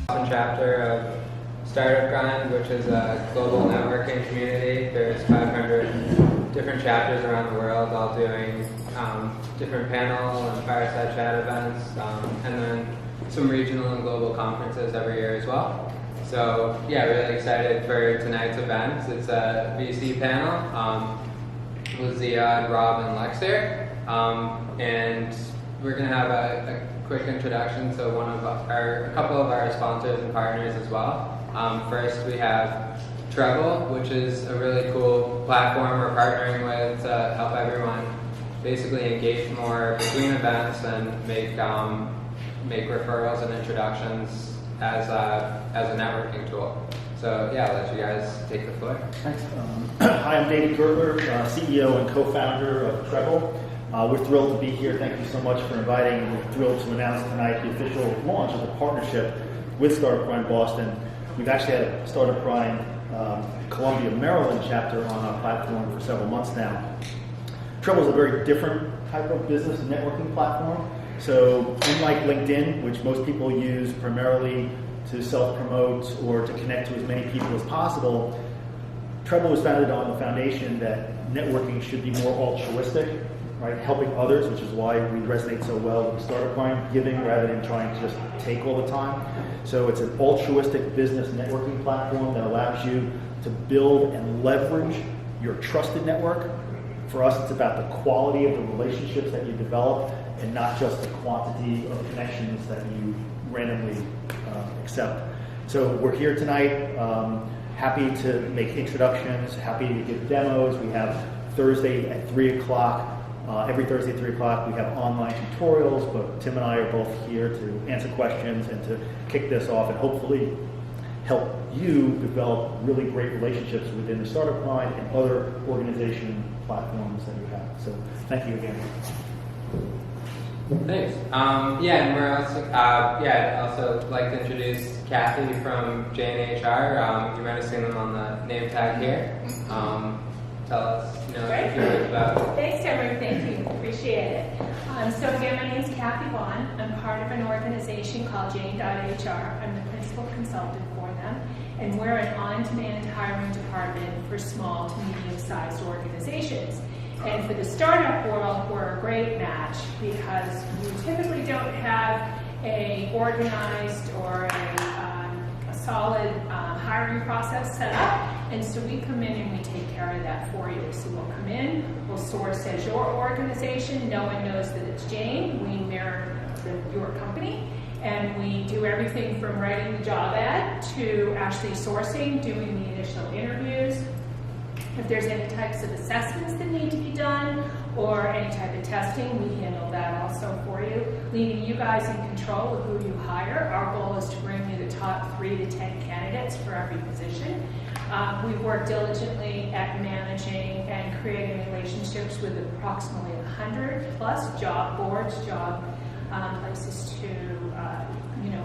Boston chapter of StartupGrind, which is a global networking community. There's 500 different chapters around the world, all doing different panel and fireside chat events, and then some regional and global conferences every year as well. So yeah, really excited for tonight's event. It's a VC panel with Ziad, Rob, and Lex here, and we're going to have a quick introduction to a couple of our sponsors and partners as well. First, we have Treble, which is a really cool platform we're partnering with to help everyone basically engage more between events and make referrals and introductions as a networking tool. So yeah, I'll let you guys take the floor. Thanks. Hi, I'm David Gertler, CEO and co-founder of Treble. We're thrilled to be here. Thank you so much for inviting. We're thrilled to announce tonight the official launch of the partnership with StartupGrind Boston. We've actually had a StartupGrind Columbia, Maryland chapter on our platform for several months now. Treble is a very different type of business networking platform. So unlike LinkedIn, which most people use primarily to self-promote or to connect to as many people as possible, Treble was founded on the foundation that networking should be more altruistic, right? Helping others, which is why we resonate so well with StartupGrind, giving rather than trying to just take all the time. So it's an altruistic business networking platform that allows you to build and leverage your trusted network. For us, it's about the quality of the relationships that you develop and not just the quantity of connections that you randomly accept. So we're here tonight, happy to make introductions, happy to give demos. We have Thursday at 3 o'clock. Every Thursday at 3 o'clock we have online tutorials, but Tim and I are both here to answer questions and to kick this off and hopefully help you develop really great relationships within the StartupGrind and other organization platforms that you have. So thank you again. Thanks. And we're also, I'd also like to introduce Kathy from J&HR. You might have seen them on the name tag here. Tell us, a few words about. Thanks, Cameron. Thank you. Appreciate it. So again, my name is Kathy Vaughn. I'm part of an organization called J&HR. I'm the principal consultant for them, and we're an on-demand hiring department for small to medium-sized organizations. And for the startup world, we're a great match because we typically don't have a organized or a solid hiring process set up. And so we come in and we take care of that for you. So we'll come in, we'll source as your organization. No one knows that it's Jane. We mirror your company. And we do everything from writing the job ad to actually sourcing, doing the initial interviews. If there's any types of assessments that need to be done or any type of testing, we handle that also for you, leaving you guys in control of who you hire. Our goal is to bring you the top 3 to 10 candidates for every position. We've worked diligently at managing and creating relationships with approximately 100 plus job boards, job places to,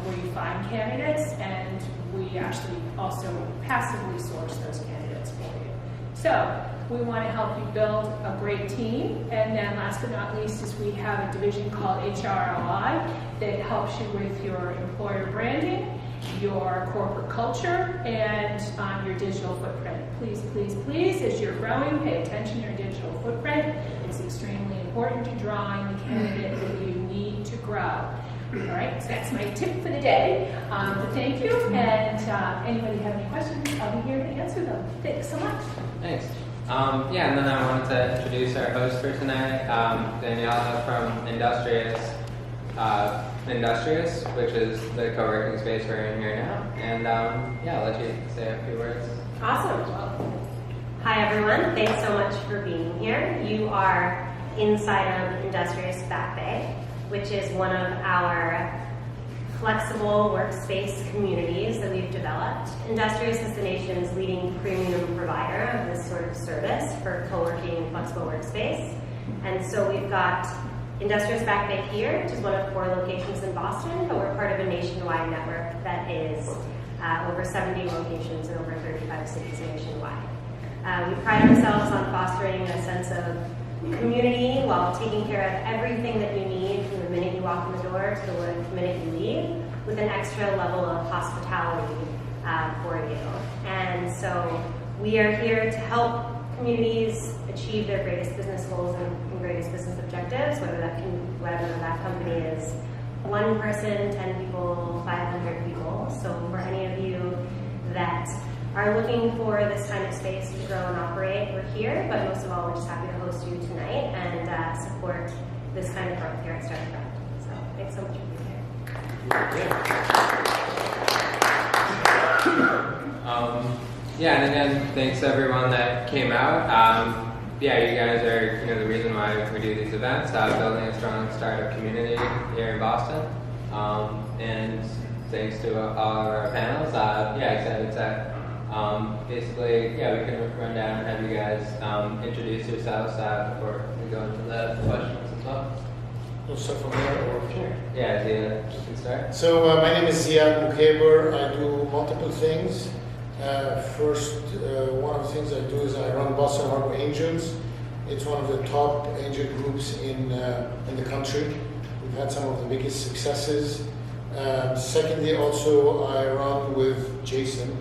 where you find candidates, and we actually also passively source those candidates for you. So we want to help you build a great team, and then last but not least is we have a division called HRLI that helps you with your employer branding, your corporate culture, and your digital footprint. Please, please, please, as you're growing, pay attention to your digital footprint. It's extremely important to drawing the candidate that you need to grow. All right, so that's my tip for the day. Thank you, and anybody have any questions, I'll be here to answer them. Thanks so much. Thanks. And then I wanted to introduce our host for tonight, Daniela from Industrious, which is the co-working space we're in here now. And I'll let you say a few words. Awesome. Well, hi everyone. Thanks so much for being here. You are inside of Industrious Back Bay, which is one of our flexible workspace communities that we've developed. Industrious is the nation's leading premium provider of this sort of service for co-working and flexible workspace. And so we've got Industrious Back Bay here, which is one of 4 locations in Boston, but we're part of a nationwide network that is over 70 locations in over 35 cities nationwide. We pride ourselves on fostering a sense of community while taking care of everything that you need from the minute you walk in the door to the minute you leave, with an extra level of hospitality for you. And so we are here to help communities achieve their greatest business goals and greatest business objectives, whether that company is 1 person, 10 people, 500 people. So for any of you that are looking for this kind of space to grow and operate, we're here, but most of all, we're just happy to host you tonight and support this kind of growth here at StartupGrind. So thanks so much for being here. Yeah, and again, thanks to everyone that came out. Yeah, you guys are the reason why we do these events, building a strong startup community here in Boston. And thanks to all of our panels. Excited to basically, we can run down and have you guys introduce yourselves before we go into the questions as well. We'll start from there, or Sure. Yeah, Ziad, you can start. So my name is Ziad Moukheiber. I do multiple things. First, one of the things I do is I run Boston Harbor Angels. It's one of the top angel groups in the country. We've had some of the biggest successes. Secondly, also I run with Jason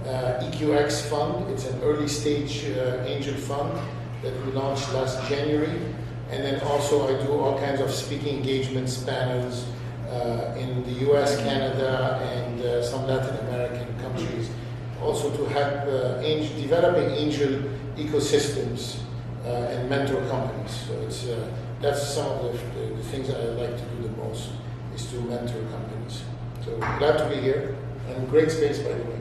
EQX Fund. It's an early stage angel fund that we launched last January. And then also I do all kinds of speaking engagements, panels in the US, Canada, and some Latin American countries. Also to help developing angel ecosystems and mentor companies. So that's some of the things that I like to do the most, is to mentor companies. So glad to be here, and great space, by the way.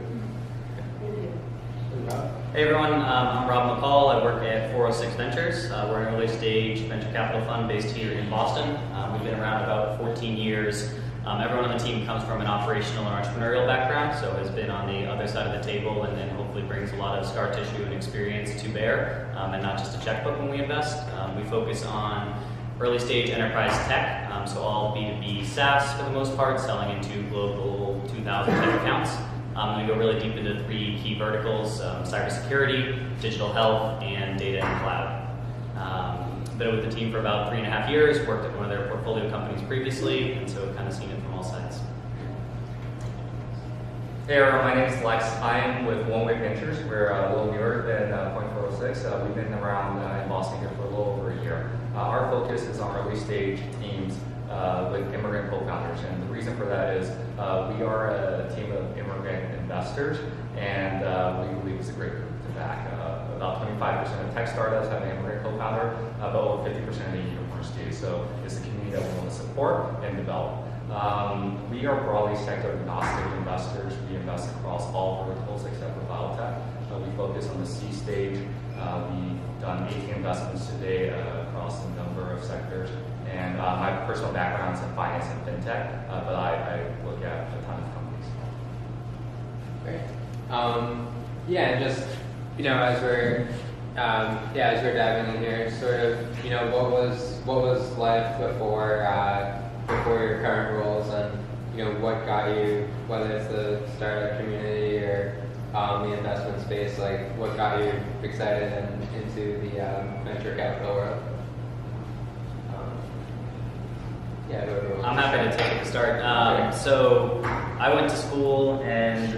Hey everyone, I'm Rob McCall. I work at 406 Ventures. We're an early stage venture capital fund based here in Boston. We've been around about 14 years. Everyone on the team comes from an operational or entrepreneurial background, so has been on the other side of the table and then hopefully brings a lot of scar tissue and experience to bear, and not just a checkbook when we invest. We focus on early stage enterprise tech, so all B2B SaaS for the most part, selling into global 2,000 type accounts. We go really deep into 3 key verticals, cybersecurity, digital health, and data and cloud. Been with the team for about 3.5 years, worked at one of their portfolio companies previously, and so kind of seen it from all sides. Hey everyone, my name is Lex. I am with One Way Ventures. We're a little newer than Point406. We've been around in Boston here for a little over a year. Our focus is on early stage teams with immigrant co-founders, and the reason for that is we are a team of immigrant investors, and we believe it's a great group to back. About 25% of tech startups have an immigrant co-founder, but over 50% of the unicorns do. So it's a community that we want to support and develop. We are broadly sector agnostic investors. We invest across all verticals except for biotech. We focus on the C stage. We've done 18 investments today across a number of sectors. And my personal background is in finance and fintech, but I look at a ton of companies. Great. And just as we're diving in here, sort of, what was life before your current roles, and what got you, whether it's the startup community or the investment space, like what got you excited and into the venture capital world? I'm happy to take it to start. So I went to school and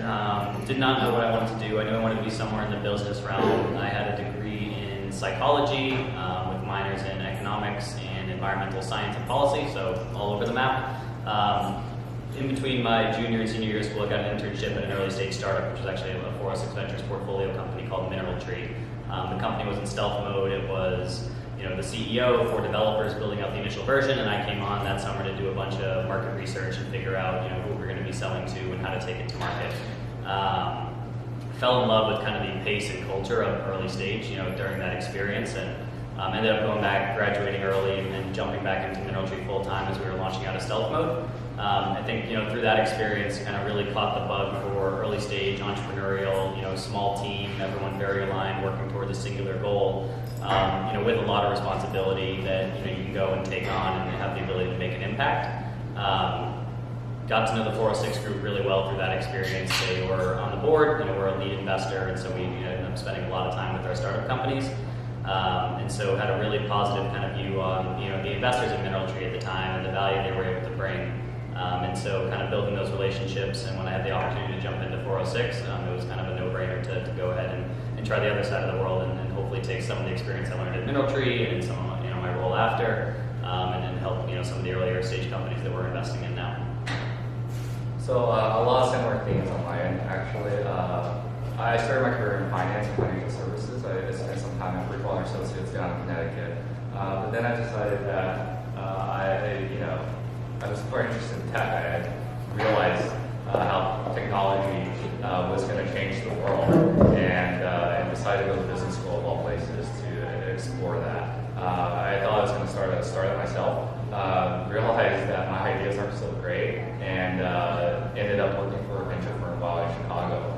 did not know what I wanted to do. I knew I wanted to be somewhere in the business realm. I had a degree in psychology with minors in economics and environmental science and policy, so all over the map. In between my junior and senior year of school, I got an internship at an early stage startup, which was actually a 406 Ventures portfolio company called Mineral Tree. The company was in stealth mode. It was the CEO for developers building out the initial version, and I came on that summer to do a bunch of market research and figure out who we're going to be selling to and how to take it to market. Fell in love with kind of the pace and culture of early stage during that experience, and ended up going back, graduating early, and then jumping back into Mineral Tree full time as we were launching out of stealth mode. I think through that experience, kind of really caught the bug for early stage entrepreneurial, small team, everyone very aligned, working towards a singular goal. With a lot of responsibility that you can go and take on and have the ability to make an impact. Got to know the 406 group really well through that experience. They were on the board, we're a lead investor, and so we ended up spending a lot of time with our startup companies. And so had a really positive kind of view on the investors in MineralTree at the time and the value they were able to bring. And so kind of building those relationships, and when I had the opportunity to jump into 406, it was kind of a no-brainer to go ahead and try the other side of the world and hopefully take some of the experience I learned at MineralTree and some of my role after, and then help some of the earlier stage companies that we're investing in now. So a lot of similar themes on my end, actually. I started my career in finance and financial services. I spent some time at Brickwater Associates down in Connecticut. But then I decided that I was quite interested in tech. I realized how technology was going to change the world, and decided to go to business school of all places to explore that. I thought I was going to start it myself. Realized that my ideas aren't so great, and ended up working for a venture firm while in Chicago.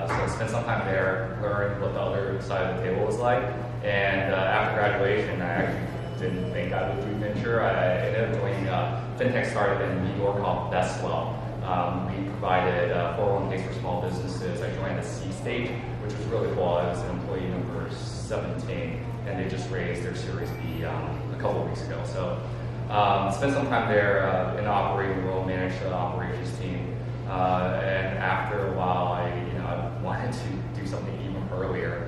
So I spent some time there, learned what the other side of the table was like, and after graduation, I actually didn't think I would do venture. I ended up joining a fintech startup in New York called Bestwell. We provided 401ks for small businesses. I joined the C stage, which was really cool. I was an employee number 17, and they just raised their Series B a couple of weeks ago. So spent some time there in the operating role, managed the operations team, and after a while, I wanted to do something even earlier,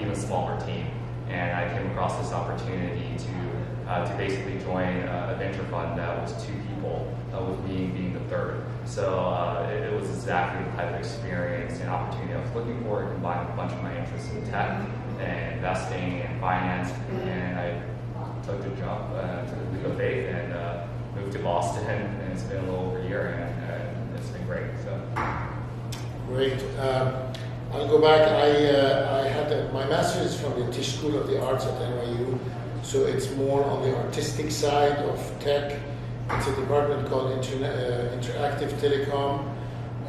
even smaller team, and I came across this opportunity to basically join a venture fund that was 2 people, with me being the third. So it was exactly the type of experience and opportunity I was looking for. It combined a bunch of my interests in tech and investing and finance, and I took the jump, took the leap of faith, and moved to Boston, and it's been a little over a year, and it's been great. So. Great. I'll go back. I had my master's from the Tisch School of the Arts at NYU, so it's more on the artistic side of tech. It's a department called Interactive Telecom.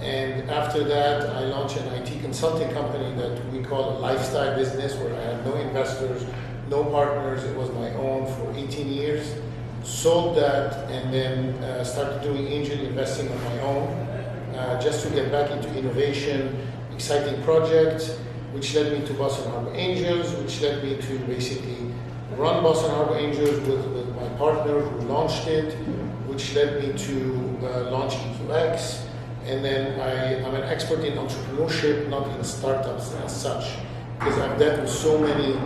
And after that, I launched an IT consulting company that we call a lifestyle business, where I had no investors, no partners. It was my own for 18 years. Sold that, and then started doing angel investing on my own, just to get back into innovation, exciting projects, which led me to Boston Harbor Angels, which led me to basically run Boston Harbor Angels with my partner who launched it, which led me to launch EQX. And then I'm an expert in entrepreneurship, not in startups as such, because I've dealt with so many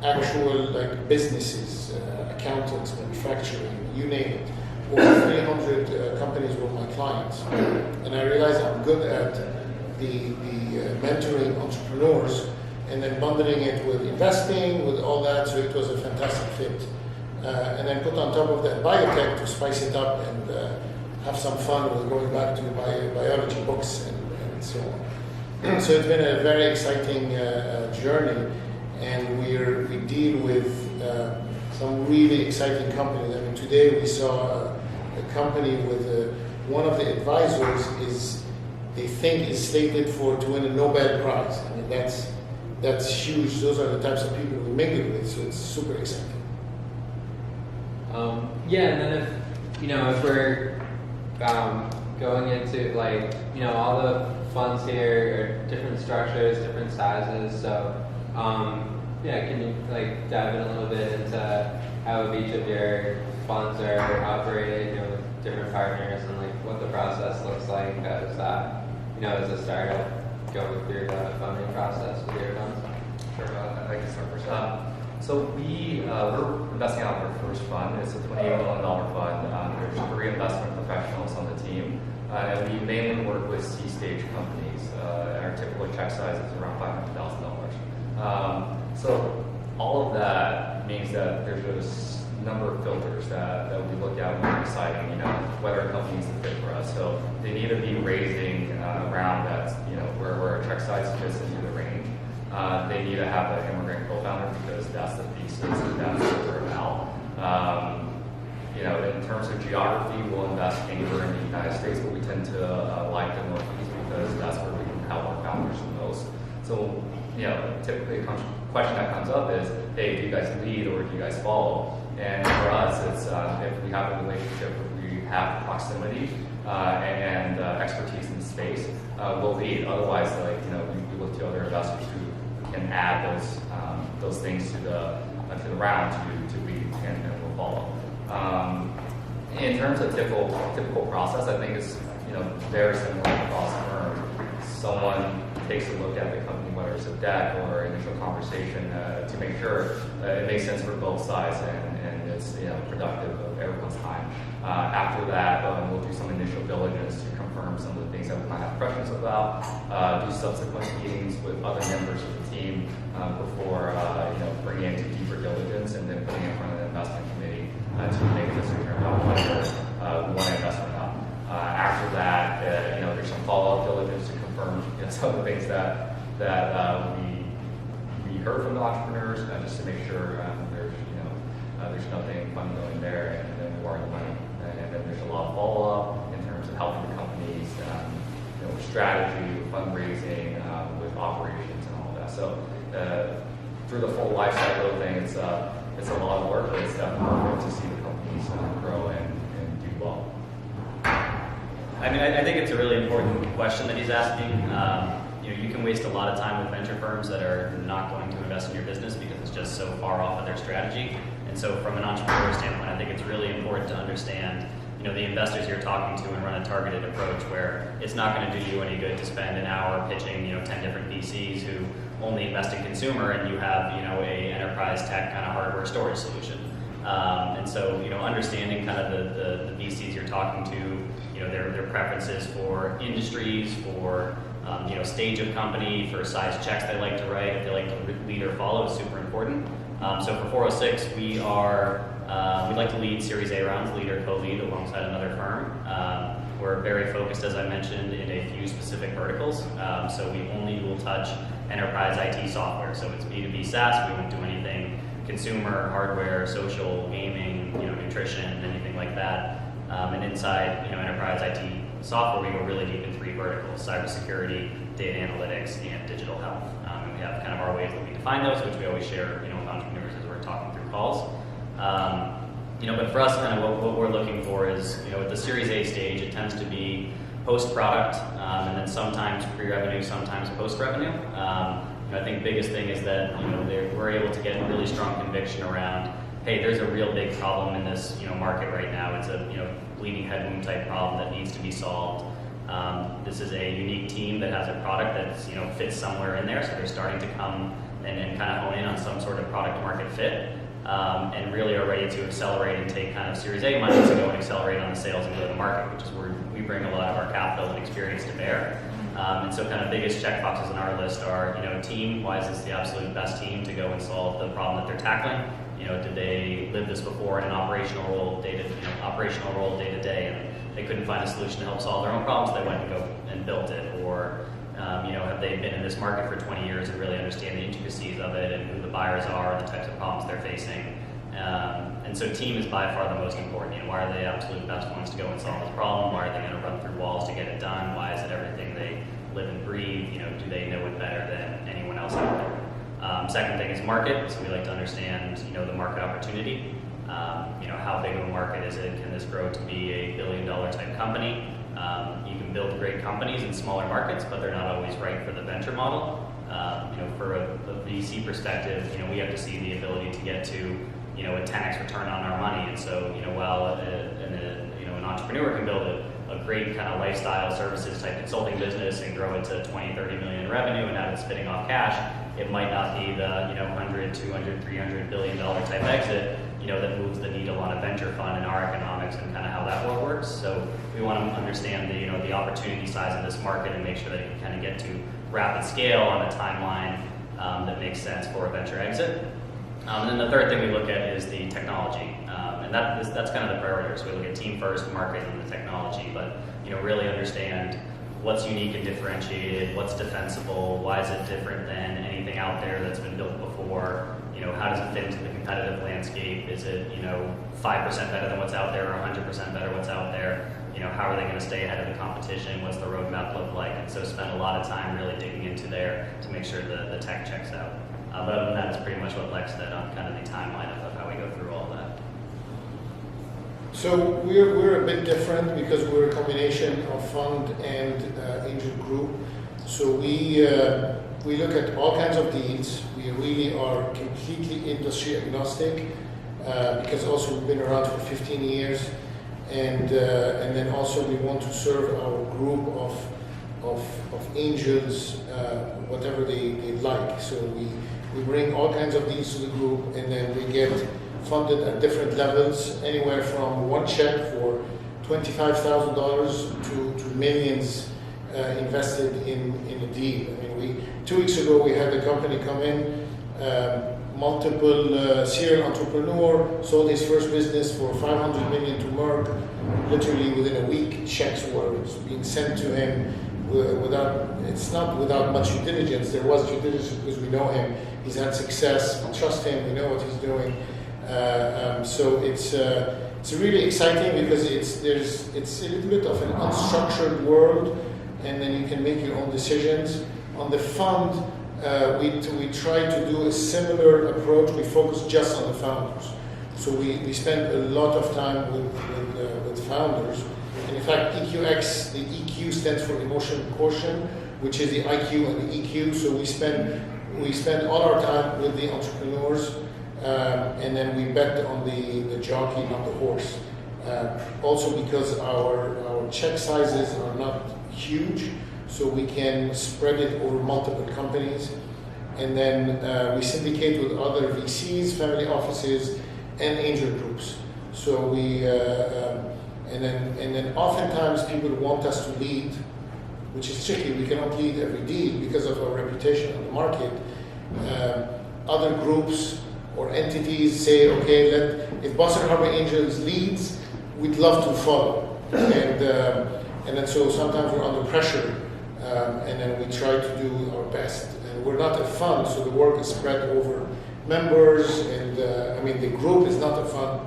actual businesses, accountants, manufacturing, you name it. Over 300 companies were my clients, and I realized I'm good at the mentoring entrepreneurs, and then bundling it with investing, with all that. So it was a fantastic fit. And then put on top of that biotech to spice it up and have some fun with going back to biology books and so on. So it's been a very exciting journey, and we deal with some really exciting companies. I mean, today we saw a company with one of the advisors is slated to win a Nobel Prize. I mean, that's huge. Those are the types of people we mingle with, so it's super exciting. And then if we're going into all the funds here are different structures, different sizes. So can you dive in a little bit into how each of your funds are operated, with different partners, and what the process looks like as as a startup going through the funding process with your funds? Sure, I can start first. So we're investing out of our first fund. It's a $28 million fund. There's 3 investment professionals on the team, and we mainly work with C-stage companies. Our typical check size is around $500,000. So all of that means that there's a number of filters that we look at when we're deciding, whether a company is a fit for us. So they need to be raising around that, where our check size fits into the range. They need to have an immigrant co-founder, because that's the thesis and that's what we're about. In terms of geography, we'll invest anywhere in the United States, but we tend to like the Northeast because that's where we can help our founders the most. So, typically a question that comes up is, hey, do you guys lead or do you guys follow? And for us, it's if we have a relationship, if we have proximity and expertise in the space, we'll lead. Otherwise, we look to other investors who can add those things to the round to read and we'll follow. In terms of typical process, I think it's very similar across the firm. Someone takes a look at the company, whether it's a deck or initial conversation, to make sure it makes sense for both sides and it's productive of everyone's time. After that, we'll do some initial diligence to confirm some of the things that we might have questions about. Do subsequent meetings with other members of the team before bringing it to deeper diligence and then putting it in front of the investment committee to make a decision about whether we want to invest or not. After that, there's some follow-up diligence to confirm some of the things that we heard from the entrepreneurs, just to make sure there's nothing funny going there, and then we are the money. And then there's a lot of follow-up in terms of helping the companies, with strategy, with fundraising, with operations, and all of that. So through the full life cycle of things, it's a lot of work, but it's definitely good to see the companies grow and do well. I mean, I think it's a really important question that he's asking. You can waste a lot of time with venture firms that are not going to invest in your business because it's just so far off of their strategy. And so from an entrepreneur standpoint, I think it's really important to understand, the investors you're talking to and run a targeted approach where it's not going to do you any good to spend an hour pitching, 10 different VCs who only invest in consumer and you have, a enterprise tech kind of hardware storage solution. And so, understanding kind of the VCs you're talking to, their preferences for industries, for stage of company, for size checks they like to write, if they like to lead or follow, is super important. So for 406, we'd like to lead Series A rounds, lead or co-lead alongside another firm. We're very focused, as I mentioned, in a few specific verticals. So we only will touch enterprise IT software. So it's B2B SaaS. We won't do anything consumer, hardware, social, gaming, nutrition, anything like that. And inside, enterprise IT software, we go really deep in three verticals: cybersecurity, data analytics, and digital health. And we have kind of our ways that we define those, which we always share, with entrepreneurs as we're talking through calls. But for us, kind of what we're looking for is, at the Series A stage, it tends to be post-product, and then sometimes pre-revenue, sometimes post-revenue. I think the biggest thing is that we're able to get really strong conviction around, hey, there's a real big problem in this market right now. It's a bleeding head wound type problem that needs to be solved. This is a unique team that has a product that fits somewhere in there, so they're starting to come and kind of hone in on some sort of product market fit, and really are ready to accelerate and take kind of Series A money to go and accelerate on the sales and go to market, which is where we bring a lot of our capital and experience to bear. And so kind of biggest checkboxes on our list are, team, why is this the absolute best team to go and solve the problem that they're tackling? Did they live this before in an operational role day to day, and they couldn't find a solution to help solve their own problems, they went and go and built it? Or have they been in this market for 20 years and really understand the intricacies of it and who the buyers are and the types of problems they're facing? And so team is by far the most important. Why are they the absolute best ones to go and solve this problem? Why are they going to run through walls to get it done? Why is it everything they live and breathe? Do they know it better than anyone else out there? Second thing is market. So we like to understand, the market opportunity. How big of a market is it? Can this grow to be a billion-dollar type company? You can build great companies in smaller markets, but they're not always right for the venture model. For a VC perspective, we have to see the ability to get to, a 10x return on our money. And so, while an entrepreneur can build a great kind of lifestyle services type consulting business and grow it to 20, 30 million in revenue and have it spitting off cash, it might not be the 100, 200, 300 billion dollar type exit that moves the needle on a venture fund in our economics and kind of how that world works. So we want to understand the opportunity size of this market and make sure that it can kind of get to rapid scale on a timeline that makes sense for a venture exit. And then the third thing we look at is the technology, and that's kind of the priority. So we look at team first, market, and the technology, but really understand what's unique and differentiated, what's defensible, why is it different than anything out there that's been built before, how does it fit into the competitive landscape? Is it 5% better than what's out there, or 100% better what's out there? How are they going to stay ahead of the competition? What's the roadmap look like? And so spend a lot of time really digging into there to make sure the tech checks out. But other than that, it's pretty much what Lex said on kind of the timeline of how we go through all that. So we're a bit different because we're a combination of fund and angel group. So we We look at all kinds of deals. We really are completely industry agnostic because also we've been around for 15 years, and then also we want to serve our group of angels, whatever they like. So we bring all kinds of deals to the group, and then we get funded at different levels, anywhere from one check for $25,000 to millions invested in a deal. I mean, 2 weeks ago we had a company come in, multiple serial entrepreneur, sold his first business for $500 million to Merck. Literally within a week, checks were being sent to him it's not without much due diligence. There was due diligence because we know him. He's had success. We trust him. We know what he's doing. So it's really exciting because it's a little bit of an unstructured world, and then you can make your own decisions. On the fund, we try to do a similar approach. We focus just on the founders. So we spend a lot of time with founders. And in fact, EQX, the EQ stands for emotion quotient, which is the IQ and the EQ. So we spend all our time with the entrepreneurs, and then we bet on the jockey, not the horse. Also because our check sizes are not huge, so we can spread it over multiple companies. And then we syndicate with other VCs, family offices, and angel groups. So and then oftentimes people want us to lead, which is tricky. We cannot lead every deal because of our reputation on the market. Other groups or entities say, okay, if Boston Harbor Angels leads, we'd love to follow. And then so sometimes we're under pressure, and then we try to do our best. And we're not a fund, so the work is spread over members, and the group is not a fund.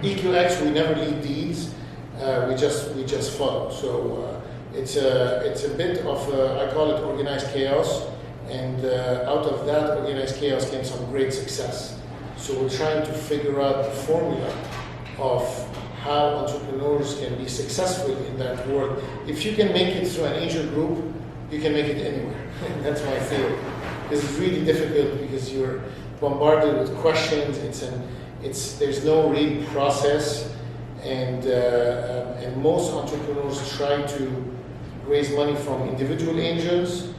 EQX, we never lead deals. We just follow. So it's a bit of I call it organized chaos, and out of that organized chaos came some great success. So we're trying to figure out the formula of how entrepreneurs can be successful in that world. If you can make it through an angel group, you can make it anywhere. That's my theory. This is really difficult because you're bombarded with questions. There's no real process, and most entrepreneurs try to raise money from individual angels,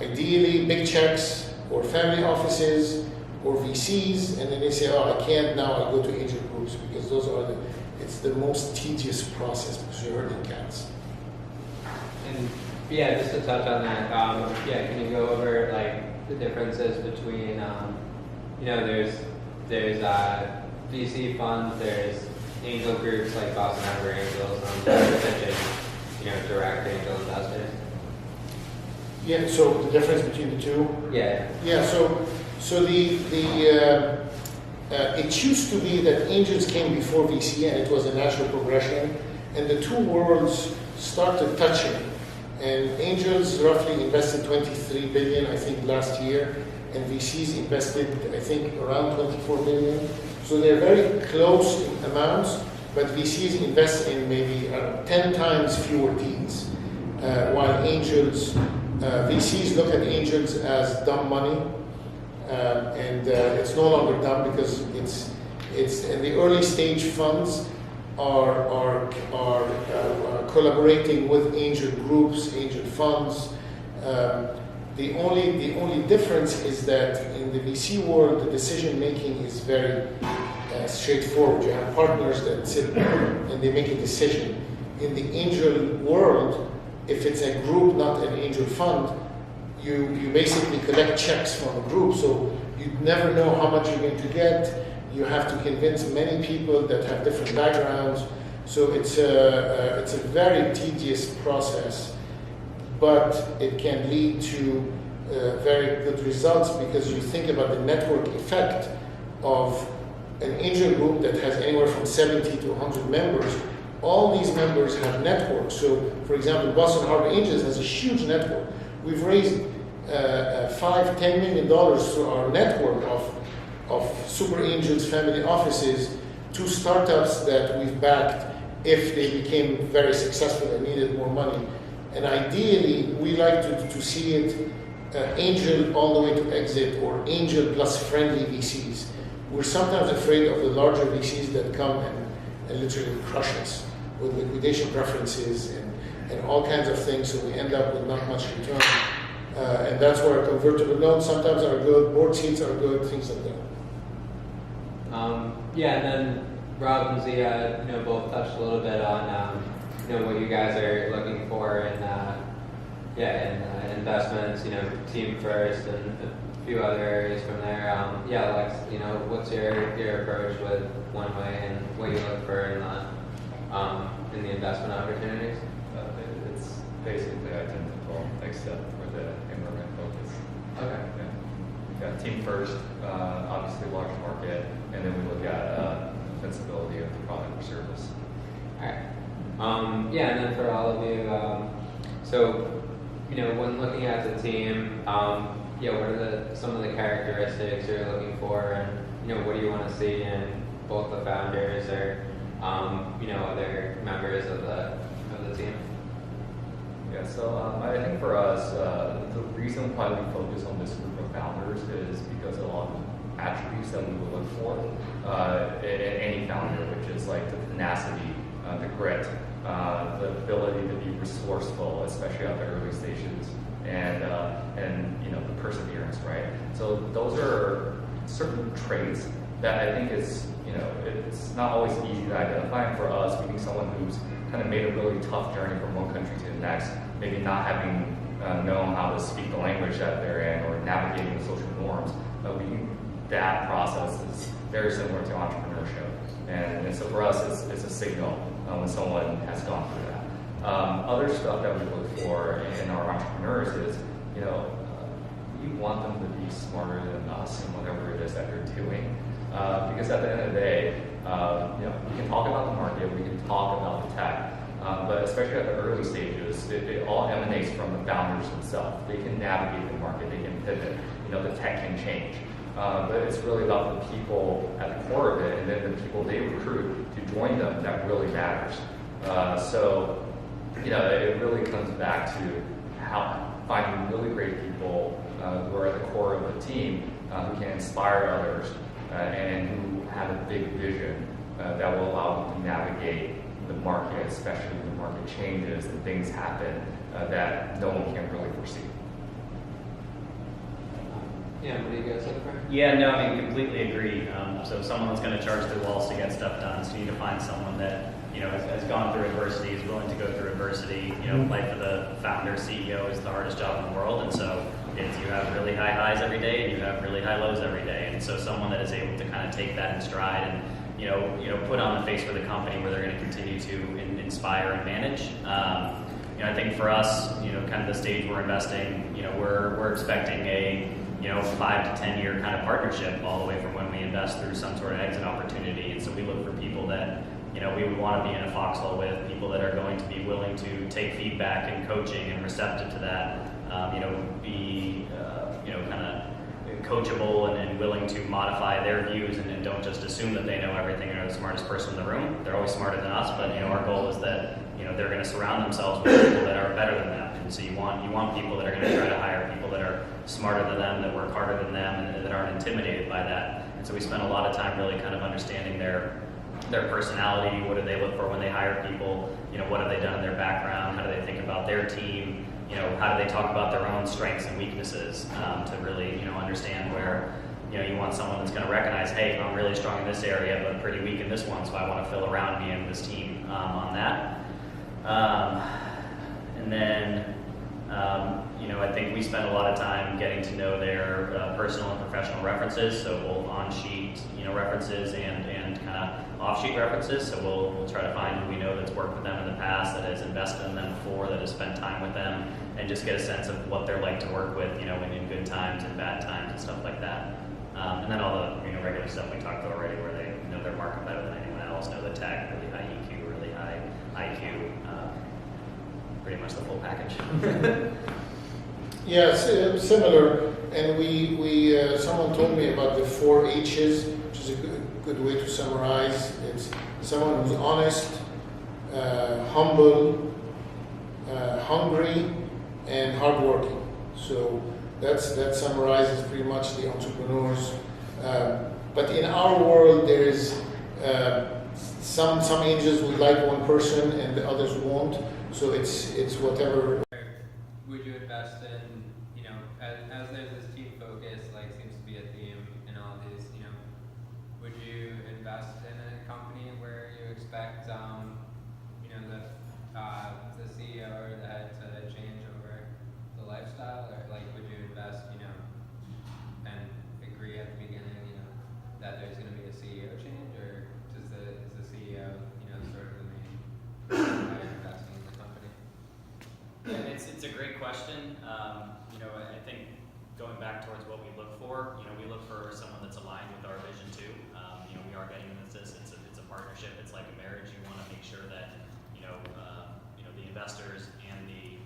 ideally big checks, or family offices, or VCs, and then they say, oh, I can't now, I go to angel groups, because it's the most tedious process because you're herding cats. And yeah, just to touch on that, can you go over like the differences between, there's VC funds, there's angel groups like Boston Harbor Angels, direct angel investors. Yeah. So the difference between the two. Yeah. Yeah. So it used to be that angels came before VC, and it was a natural progression, and the two worlds started touching. And angels roughly invested 23 billion, I think, last year, and VCs invested, I think, around 24 billion. So they're very close in amounts, but VCs invest in maybe 10 times fewer deals, while VCs look at angels as dumb money, and it's no longer dumb because it's in the early stage funds are collaborating with angel groups, angel funds. The only difference is that in the VC world, the decision making is very straightforward. You have partners that sit and they make a decision. In the angel world, if it's a group, not an angel fund, you basically collect checks from a group, so you never know how much you're going to get. You have to convince many people that have different backgrounds, so it's a very tedious process, but it can lead to very good results because you think about the network effect of an angel group that has anywhere from 70 to 100 members. All these members have networks. So, for example, Boston Harbor Angels has a huge network. We've raised $5-10 million through our network of super angels, family offices, to startups that we've backed if they became very successful and needed more money. And ideally, we like to see it angel all the way to exit or angel plus friendly VCs. We're sometimes afraid of the larger VCs that come and literally crush us with liquidation preferences and all kinds of things, so we end up with not much return. And that's where convertible notes sometimes are good, board seats are good, things like that. Yeah, and then Rob and Ziad, both touched a little bit on, what you guys are looking for in investments, team first and a few other areas from there. Lex, what's your approach with One Way and what you look for in the investment opportunities? It's basically identical, except for the immigrant focus. Okay. Yeah. We've got team first, obviously large market, and then we look at defensibility of the product or service. All right. And then for all of you, when looking at the team, what are some of the characteristics you're looking for, and what do you want to see in both the founders or other members of the team? Yeah, so I think for us, the reason why we focus on this group of founders is because a lot of attributes that we would look for in any founder, which is like the tenacity, the grit, the ability to be resourceful, especially at the early stages, and the perseverance, right? So those are certain traits that I think is, it's not always easy to identify. And for us, we need someone who's kind of made a really tough journey from one country to the next, maybe not having known how to speak the language that they're in or navigating the social norms. That process is very similar to entrepreneurship. And so for us, it's a signal when someone has gone through that. Other stuff that we look for in our entrepreneurs is, we want them to be smarter than us in whatever it is that they're doing. Because at the end of the day, we can talk about the market, we can talk about the tech, but especially at the early stages, it all emanates from the founders themselves. They can navigate the market, they can pivot, the tech can change. But it's really about the people at the core of it, and then the people they recruit to join them that really matters. It really comes back to finding really great people who are at the core of the team, who can inspire others, and who have a big vision that will allow them to navigate the market, especially when the market changes and things happen that no one can really foresee. What do you guys look for? Yeah, no, I completely agree. So someone that's going to charge through walls to get stuff done. So you need to find someone that has gone through adversity, is willing to go through adversity. Life of the founder, CEO is the hardest job in the world, and so you have really high highs every day, and you have really high lows every day. And so someone that is able to kind of take that in stride and put on the face for the company where they're going to continue to inspire and manage. I think for us, kind of the stage we're investing, we're expecting a 5 to 10 year kind of partnership all the way from when we invest through some sort of exit opportunity. And so we look for people that, we would want to be in a foxhole with, people that are going to be willing to take feedback and coaching and receptive to that, be, kind of coachable and willing to modify their views and don't just assume that they know everything and are the smartest person in the room. They're always smarter than us, but, our goal is that, they're going to surround themselves with people that are better than them. And so you want people that are going to try to hire people that are smarter than them, that work harder than them, and that aren't intimidated by that. And so we spend a lot of time really kind of understanding their personality. What do they look for when they hire people? What have they done in their background? How do they think about their team? How do they talk about their own strengths and weaknesses to really, understand where, you want someone that's going to recognize, hey, I'm really strong in this area, but pretty weak in this one, so I want to fill around me and this team on that. And then, I think we spend a lot of time getting to know their personal and professional references, so both on-sheet, references and kind of off-sheet references. So we'll try to find who we know that's worked with them in the past, that has invested in them before, that has spent time with them, and just get a sense of what they're like to work with, when in good times and bad times and stuff like that. And then all the regular stuff we talked about already, where they know their market better than anyone else, know the tech, really high EQ, really high IQ, pretty much the full package. Yeah, similar. And we someone told me about the 4 H's, which is a good way to summarize. It's someone who's honest, humble, hungry, and hardworking. So that summarizes pretty much the entrepreneurs. But in our world, there is some angels would like one person and the others won't. So it's whatever. Would you invest in, as there's this team focus, like seems to be a theme in all these, would you invest in a company where you expect, the CEO or the head to change over the lifestyle, or like would you invest, and agree at the beginning, that there's going to be a CEO change, or is the CEO, sort of the main reason why you're investing in the company? Yeah, it's a great question. I think going back towards what we look for, we look for someone that's aligned with our vision too. We are getting into this. It's a partnership. It's like a marriage. You want to make sure that the investors and the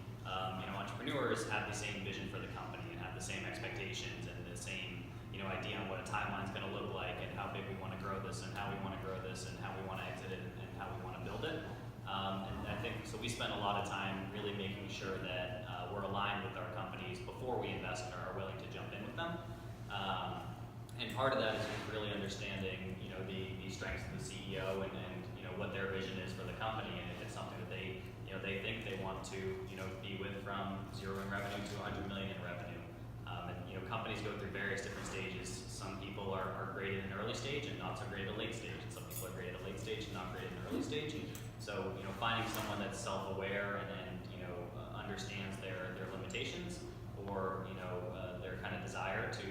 entrepreneurs have the same vision for the company and have the same expectations and the same idea on what a timeline is going to look like and how big we want to grow this and how we want to grow this and how we want to exit it and how we want to build it. And I think so. We spend a lot of time really making sure that we're aligned with our companies before we invest and are willing to jump in with them. And part of that is just really understanding, the strengths of the CEO and what their vision is for the company, and if it's something that they think they want to, be with from 0 in revenue to 100 million in revenue. Companies go through various different stages. Some people are great in an early stage and not so great at a late stage, and some people are great at a late stage and not great in an early stage. So, finding someone that's self-aware and understands their limitations or their kind of desire to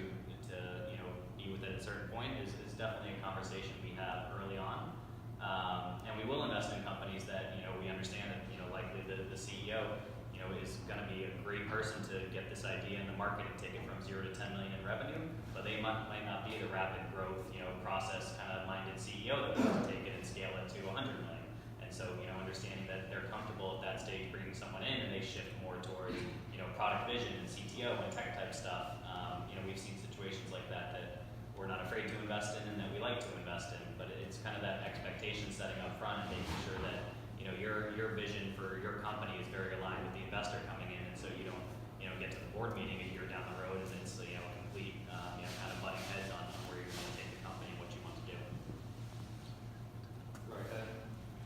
be within a certain point is definitely a conversation we have early on. And we will invest in companies that we understand that likely the CEO is going to be a great person to get this idea in the market and take it from 0 to 10 million in revenue, but they might not be the rapid growth process kind of minded CEO that wants to take it and scale it to 100 million. And so understanding that they're comfortable at that stage bringing someone in and they shift more towards product vision and CTO and tech type stuff. We've seen situations like that we're not afraid to invest in and that we like to invest in, but it's kind of that expectation setting up front and making sure that your vision for your company is very aligned with the investor coming in, and so you don't get to the board meeting a year down the road and it's complete kind of butting heads on where you're going to take the company and what you want to do. Right,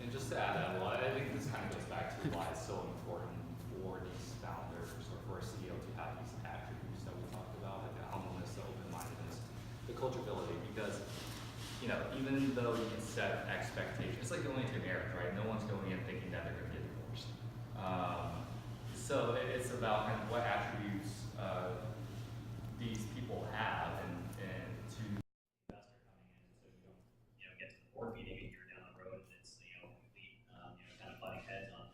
and just to add that, I think this kind of goes back to why it's so important for these founders or for a CEO to have these attributes that we talked about, like the humbleness, the open-mindedness, the coachability, because even though you can set expectations, it's like going into a marriage, right? No one's going in thinking that they're going to get divorced. So it's about kind of what attributes these people have, and to Investor coming in, so you don't get to the board meeting a year down the road and it's complete kind of butting heads on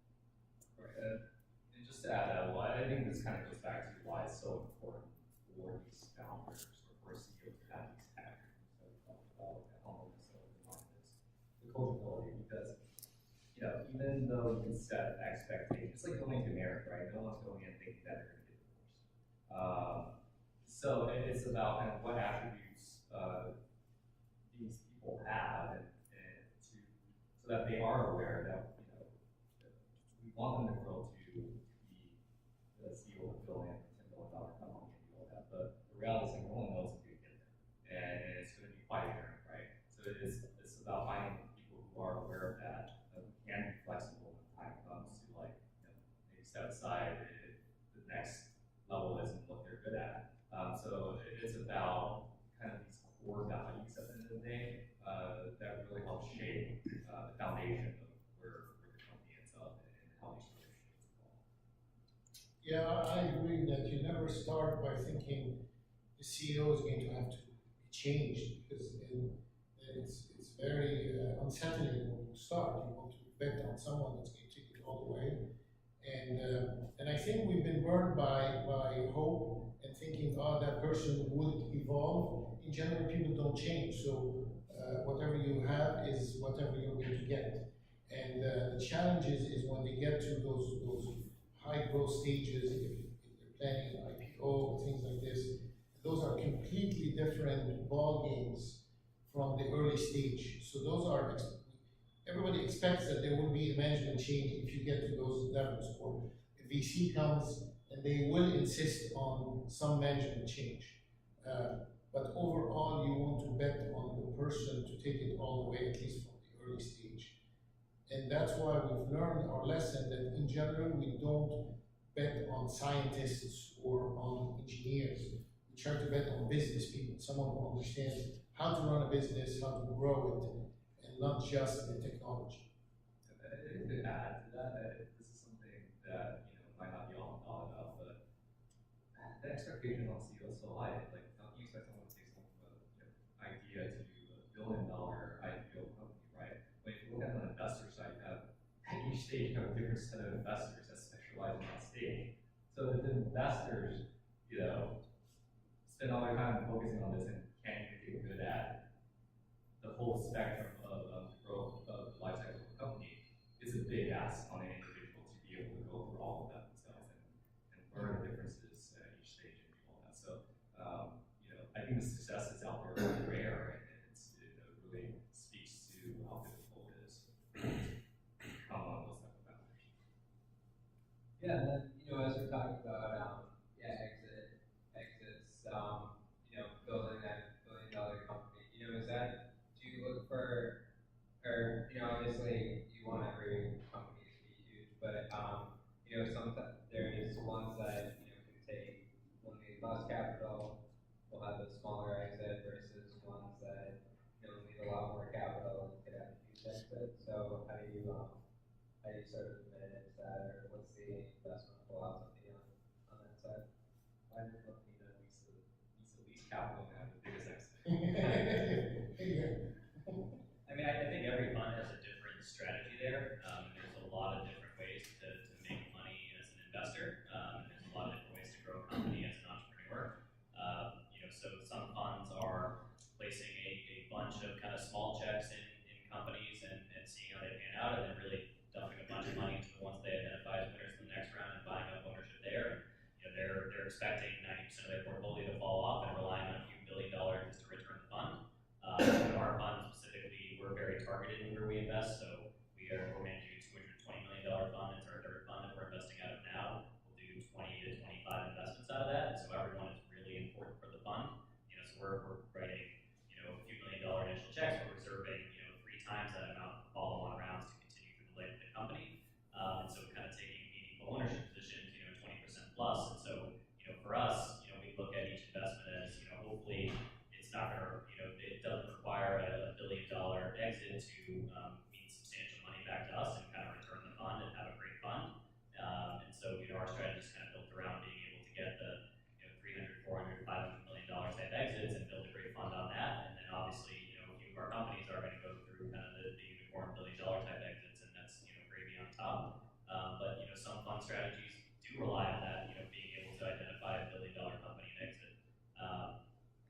where you're going to take the company and what you want to do. Right, and just to add that, I think this kind of goes back to why it's so important for these founders or for a CEO to have these attributes that we talked about, the humbleness, the open-mindedness, the coachability, because even though you can set expectations, it's like going to marriage, right? No one's going in thinking that they're going to get divorced. So it's about kind of what attributes these people have, and so that they are aware that we want them to grow to be the CEO of a $1 billion, $10 billion company and do all that. But the reality is that no one knows if you get there, and it's going to be quite different, right? So it's about finding people who are aware of that, who can be flexible when the time comes to maybe step aside if the next level isn't what they're good at. So it's about kind of these core values at the end of the day that really help shape the foundation of where the company ends up and how these relationships evolve. Yeah, I agree that you never start by thinking the CEO is going to have to be changed, because it's very unsettling when you start. You want to bet on someone that's going to take it all the way. And I think we've been burned by hope and thinking, that person would evolve. In general, people don't change. So whatever you have is whatever you're going to get. And the challenge is when they get to those high growth stages, if they're planning an IPO, things like this, those are completely different ball games from the early stage. So those are, everybody expects that there will be a management change if you get to those levels, or VC comes and they will insist on some management change. But overall, you want to bet on the person to take it all the way, at least from the early stage. And that's why we've learned our lesson that in general, we don't bet on scientists or on engineers. We try to bet on business people, someone who understands how to run a business, how to grow it, and not just the technology. To add to that, this is something that might not be often thought about, but the expectations on CEO is so high. Like, you expect someone to take some idea to a $1 billion IPO company, right? But if you look at the investor side, you have at each stage you have a different set of investors that specialize in that stage. So if the investors, spend all their time focusing on this and can't even get good at the whole spectrum of the growth of the life cycle of a company, it's a big ask on an individual to be able to go through all of that themselves and learn the differences at each stage and do all that. So, I think the success that's out there is rare, and it really speaks to how difficult it is to come on those type of founders. Yeah, and then, as we're talking about, exits, building that $1 billion company, is that, do you look for, or, obviously you want every company to be huge, but, sometimes there's ones that, can take, will need less capital, will have a smaller exit versus ones that, need a lot more capital and could have a huge exit. So how do you sort of manage that, or what's the investment philosophy on that side? Find the company that needs the least capital and have the biggest exit. I mean, I think every fund has a different strategy there. There's a lot of different ways to make money as an investor. And there's a lot of different ways to grow a company as an entrepreneur. So some funds are placing a bunch of kind of small checks in companies and seeing how they pan out, and then really dumping a bunch of money into the ones they identify as winners in the next round and buying up ownership there. And, they're expecting 90% of their portfolio to fall off and relying on a few $1 billion just to return the fund. Our fund specifically, we're very targeted in where we invest, so we're managing a $220 million fund. It's our third fund that we're investing out of now. We'll do 20 to 25 investments out of that, and so everyone is really important for the fund. So we're writing, a few $1 million initial checks, but reserving, 3 times that amount for follow-on rounds to continue through the life of the company. And so kind of taking meaningful ownership positions, 20% plus. And so, for us, we look at each investment as, hopefully it's not going to, it doesn't require a $1 billion exit to mean substantial money back to us and kind of return the fund and have a great fund. And so, our strategy is kind of built around being able to get the $300, $400, $500 million type exits and build a great fund on that. And then obviously, a few of our companies are going to go through kind of the unicorn $1 billion type exits, and that's gravy on top. But some fund strategies do rely on that, being able to identify a $1 billion company and exit.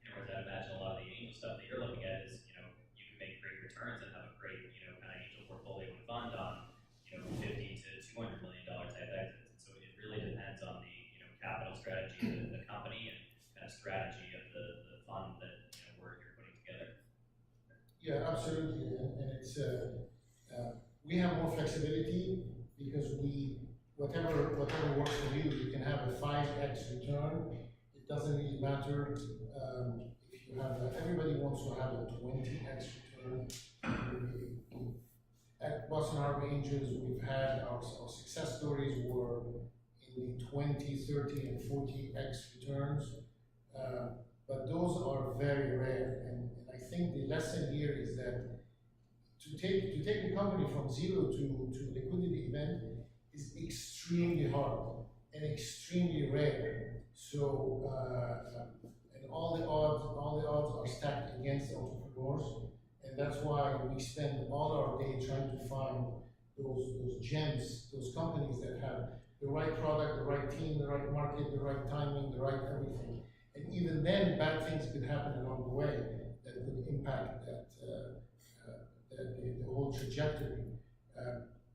Whereas I imagine a lot of the angel stuff that you're looking at is, you can make great returns and have a great, kind of angel portfolio and fund on, $50 to $200 million type exits. And so it really depends on the capital strategy of the company and kind of strategy of the fund that you're putting together. Yeah, absolutely, and it's we have more flexibility because whatever works for you, you can have a 5x return. It doesn't really matter if you have everybody wants to have a 20x return. At Boston Harbor Angels, we've had our success stories were in the 20, 30, and 40x returns. But those are very rare. And I think the lesson here is that to take a company from zero to liquidity event is extremely hard and extremely rare. So, and all the odds are stacked against entrepreneurs. And that's why we spend all our day trying to find those gems, those companies that have the right product, the right team, the right market, the right timing, the right everything. And even then, bad things could happen along the way that could impact the whole trajectory.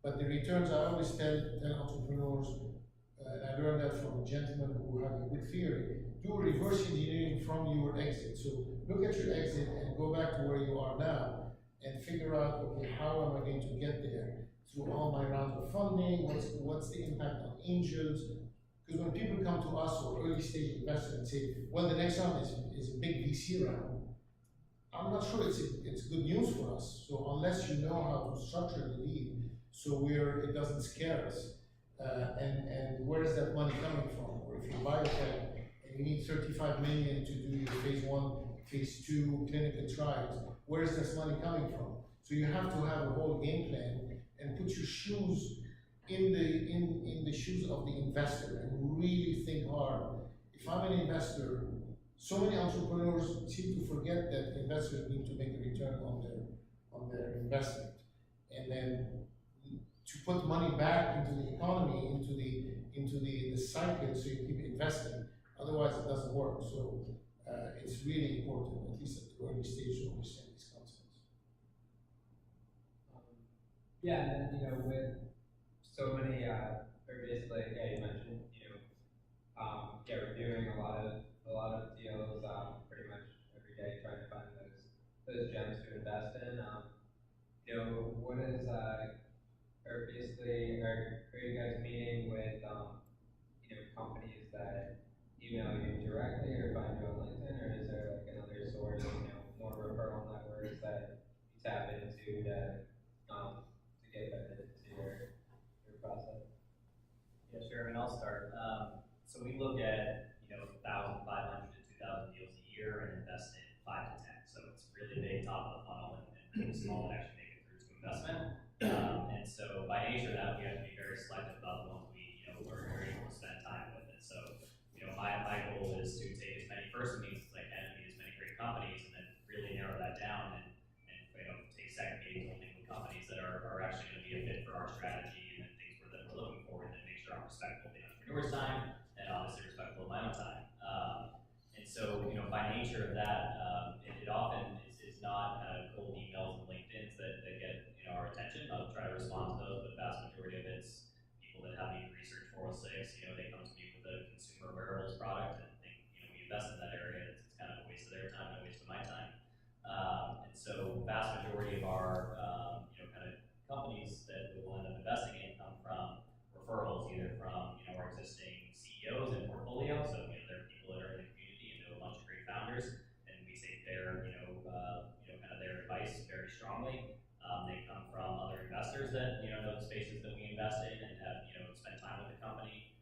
But the returns, I always tell entrepreneurs, and I learned that from a gentleman who had a good theory, do reverse engineering from your exit. So look at your exit and go back to where you are now and figure out, okay, how am I going to get there through all my rounds of funding, what's the impact on angels. Because when people come to us or early stage investors and say, well, the next round is a big VC round, I'm not sure it's good news for us. So unless you know how to structure the deal, so it doesn't scare us. And where is that money coming from? Or if you're biotech and you need 35 million to do your phase 1, phase 2 clinical trials, where is this money coming from? So you have to have a whole game plan and put your shoes in the shoes of the investor and really think hard. If I'm an investor, so many entrepreneurs seem to forget that investors need to make a return on their investment, and then to put money back into the economy, into the cycle, so you keep investing. Otherwise, it doesn't work. So it's really important, at least at the early stage, to understand these concepts. Yeah, and then with so many, or basically, yeah, you mentioned, reviewing a lot of deals, pretty much every day, trying to find those gems to invest in. What is, or basically, are you guys meeting with, companies that email you directly or find you on LinkedIn, or is there like another source, more referral networks that you tap into to get better into your process? Yeah, sure. I mean, I'll start. So we look at 1,500 to 2,000 deals a year and invest in 5 to 10. So it's really big top of the funnel and really small to actually make it through to investment. And so by nature of that, we have to be very selective about the ones we are able to spend time with. And so my goal is to take as many first meetings as I can and meet as many great companies, and then really narrow that down and take second meetings only with companies that are actually going to be a fit for our strategy and things that we're looking for, and then make sure I'm respectful of the entrepreneur's time and obviously respectful of my own time. And so, by nature of that, it often is not kind of cold emails and LinkedIn's that get our attention. I'll try to respond to those, but the vast majority of it's people that have me research 406. They come to me with a consumer wearables product and think, we invest in that area. It's kind of a waste of their time and a waste of my time. And so, vast majority of our kind of companies that we'll end up investing in come from referrals, either from our existing CEOs and portfolio. So there are people that are in the community and know a bunch of great founders, and we take their kind of their advice very strongly. They come from other investors that know the spaces that we invest in and have spent time with the company.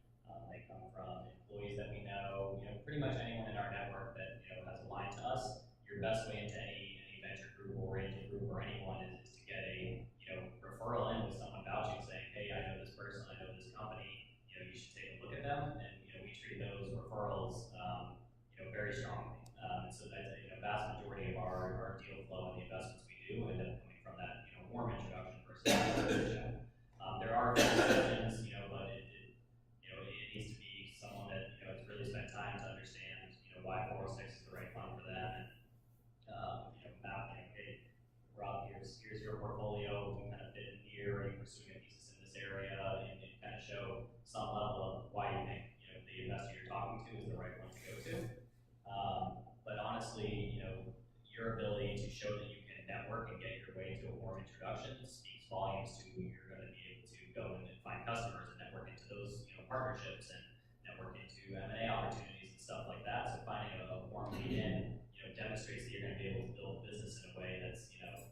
They come from employees that we know. Pretty much anyone in our network that has aligned to us. Your best way into any venture group or angel group or anyone is to get a referral in with someone vouching, saying, hey, I know this person, I know this company, you should take a look at them, and we treat those referrals very strongly. And so that's a vast majority of our deal flow and the investments we do end up coming from that warm introduction versus there are exceptions, but it needs to be someone that has really spent time to understand why 406 is the right fund for them, and mapping, okay, Rob, here's your portfolio, we kind of fit in here, are you pursuing a thesis in this area, and kind of show some level of why you think the investor you're talking to is the right one to go to. But honestly, your ability to show that you can network and get your way to a warm introduction speaks volumes to you're going to be able to go and find customers and network into those partnerships and network into M&A opportunities and stuff like that. So finding a warm lead in demonstrates that you're going to be able to build a business in a way that's at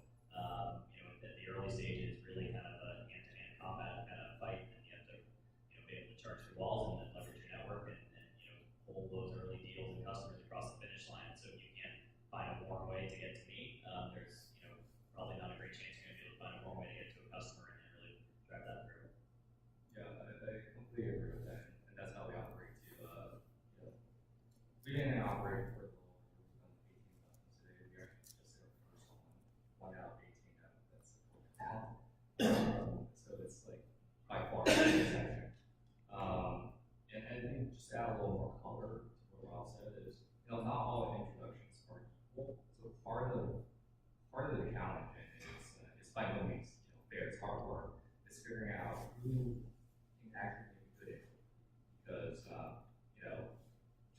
the early stages really kind of a hand-to-hand combat kind of fight, and you have to be able to charge through walls and then leverage your network and hold those early deals and customers across the finish line. So if you can't find a warm way to get to me, there's probably not a great chance you're going to be able to find a warm way to get to a customer and really drive that through. Yeah, I completely agree with that, and that's how we operate too. We didn't operate for the little, we've done 18 investments today. We actually just did our first one out of 18. That's so it's like by far the exception. And I think just to add a little more color to what Rob said is, not all introductions are equal. So part of the challenge is by no means fair. It's hard work. It's figuring out who can actually make a good influence. Because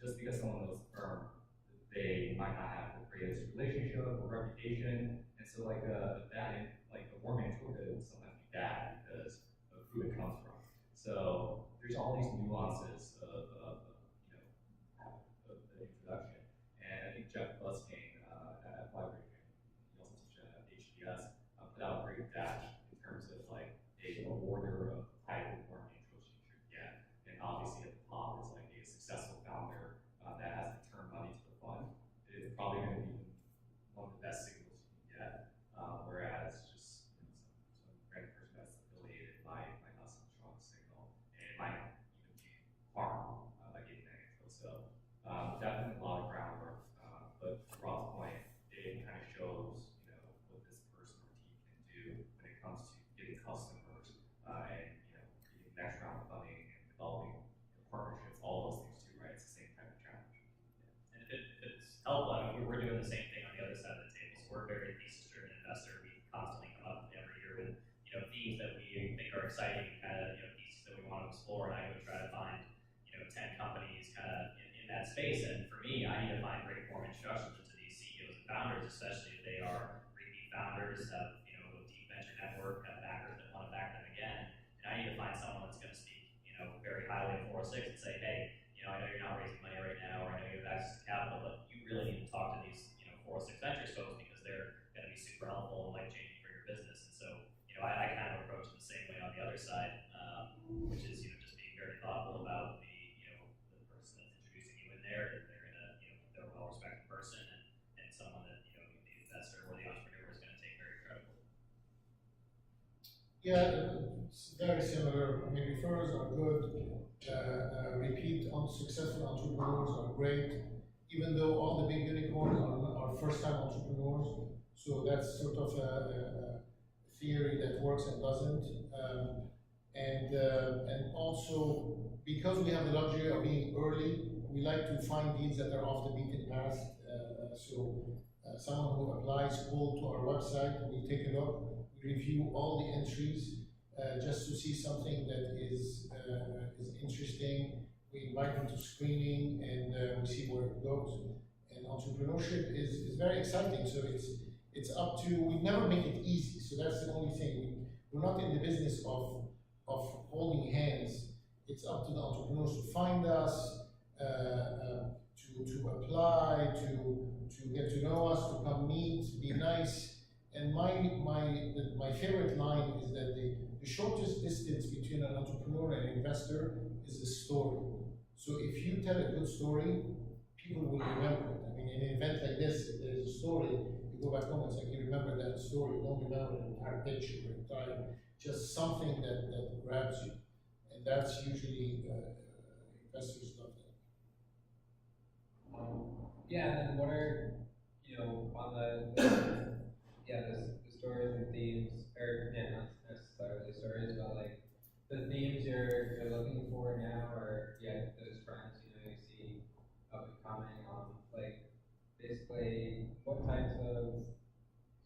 just because someone knows the firm, they might not have the greatest relationship or reputation, and so a warm intro could sometimes be bad these nuances of the introduction. And I think Jeff Busking at Library, he also teaches at HBS, put out a great dash in terms of like an order of type of marketing approach you should get. And obviously at the top is like a successful founder that has returned money to the fund. It is probably going to be one of the best signals you can get, whereas just some random person that's affiliated might not some strong signal, and it might not even be harm by getting that info. So definitely a lot of groundwork, but to Rob's point, it kind of shows what this person or team can do when it comes to getting customers and getting the next round of funding and developing partnerships, all those things too, right? It's the same type of challenge. And if it's helpful, I mean, we're doing the same thing on the other side of the table. So we're a very thesis-driven investor. We constantly come up every year with themes that we think are exciting, kind of theses that we want to explore. And I go try to find 10 companies kind of in that space. And for me, I need to find great form introductions into these CEOs and founders, especially if they are repeat founders, have a deep venture network, have backers that want to back them again. And I need to find someone that's going to speak very highly of 406 and say, hey, I know you're not raising money right now, or I know you have access to capital, but you really need to talk to these 406 Ventures folks because they're going to be super helpful and life-changing for your business. And so I kind of approach it the same way on the other side, which is just being very thoughtful about the person that's introducing you in there, that they're they're a well-respected person and someone that the investor or the entrepreneur is going to take very credible. Yeah, it's very similar. I mean, referrals are good. Repeat successful entrepreneurs are great, even though all the big unicorns are first-time entrepreneurs. So that's sort of a theory that works and doesn't. And also, because we have the luxury of being early, we like to find deals that are off the beaten path. Someone who applies cold to our website, we take a look. Review all the entries just to see something that is interesting. We invite them to screening and we see where it goes. And entrepreneurship is very exciting. So it's up to, we never make it easy. So that's the only thing. We're not in the business of holding hands. It's up to the entrepreneurs to find us, to apply, to get to know us, to come meet, be nice. And my favorite line is that the shortest distance between an entrepreneur and an investor is the story. So if you tell a good story, people will remember it. I mean, in an event like this, if there's a story, you go back home, it's like you remember that story. You don't remember the entire picture, the entire, just something that grabs you. And that's usually, investors love that. Yeah, and then what are, on the stories and themes, or not necessarily stories, but like the themes you're looking for now, or those trends you see up and coming on, like basically what types of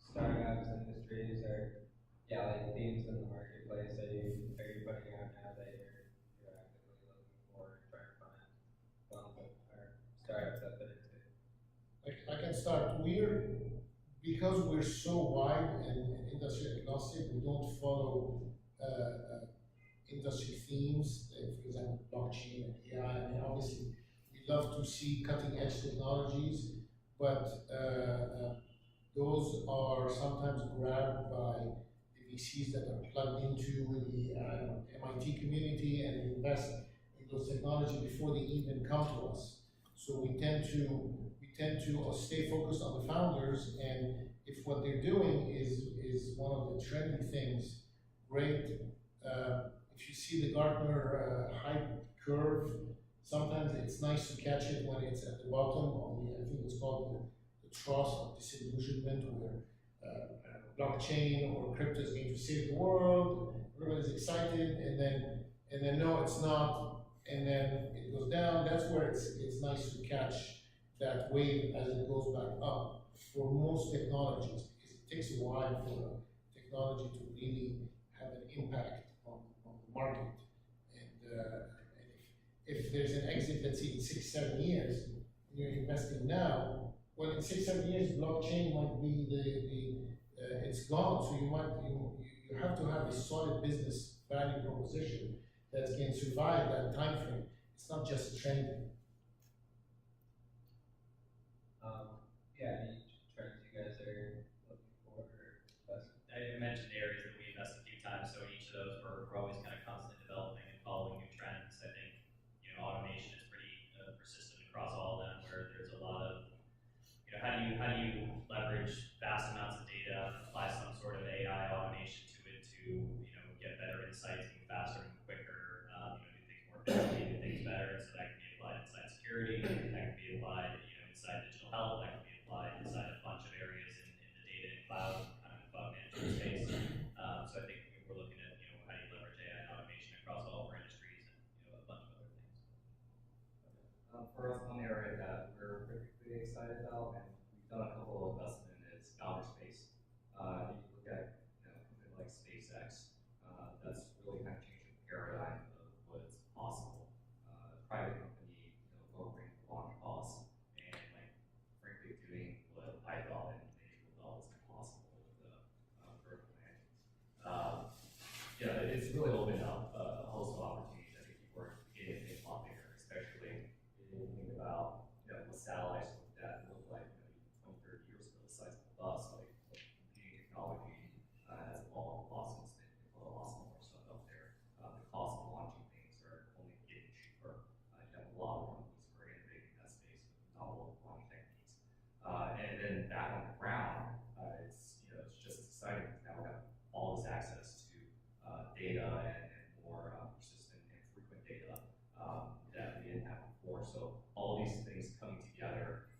startups, industries, or like themes in the marketplace are you putting out now that you're actively looking for and trying to find funds or startups that fit into? I can start. Because we're so wide and industry agnostic, we don't follow industry themes, like for example, blockchain and AI. I mean, obviously, we love to see cutting edge technologies, but those are sometimes grabbed by the VCs that are plugged into the MIT community and invest in those technologies before they even come to us. So we tend to stay focused on the founders, and if what they're doing is one of the trendy things, great. If you see the Gartner hype curve, sometimes it's nice to catch it when it's at the bottom of the, I think it's called the trough of disillusionment, where blockchain or crypto is going to save the world, everybody's excited, and then no, it's not, and then it goes down. That's where it's nice to catch that wave as it goes back up for most technologies, because it takes a while for a technology to really have an impact on the market. And if there's an exit, let's say in 6-7 years, and you're investing now, well, in 6-7 years, blockchain might be it's gone. So you have to have a solid business value proposition that can survive that time frame. It's not just trending. Yeah, any trends you guys are looking for? I mentioned areas that we invest a few times, so in each of those we're always kind of constantly developing and following new trends. I think automation is pretty persistent across all of them, where there's a lot of how do you leverage vast amounts of data, apply some sort of AI automation to it to get better insights, move faster and quicker, do things more efficiently, do things better. And so that can be applied inside security, that can be applied inside digital health, that can be applied inside a bunch of areas in the data and cloud management space. So I think we're looking at how do you leverage AI and automation across all of our industries and a bunch of other things. For us, one area that we're particularly excited about, and we've done a couple of investments in, is outer space. You look at a company like SpaceX, that's really kind of changing the paradigm of what's possible. Private company, lowering launch costs, and frankly doing what I thought and many people thought was impossible with the vertical landing. It's really opened up a host of opportunities. I think people are beginning to think a lot bigger, especially if you think about what satellites that looked like 20, 30 years ago, the size of a bus, computing technology has evolved. Boston's been a lot more stuff up there. The cost of launching things are only getting cheaper. You have a lot of companies who are innovating in that space with novel launch techniques. And then back on the ground, it's just exciting because now we have all this access to data and more persistent and frequent data that we didn't have before. So all of these things coming together,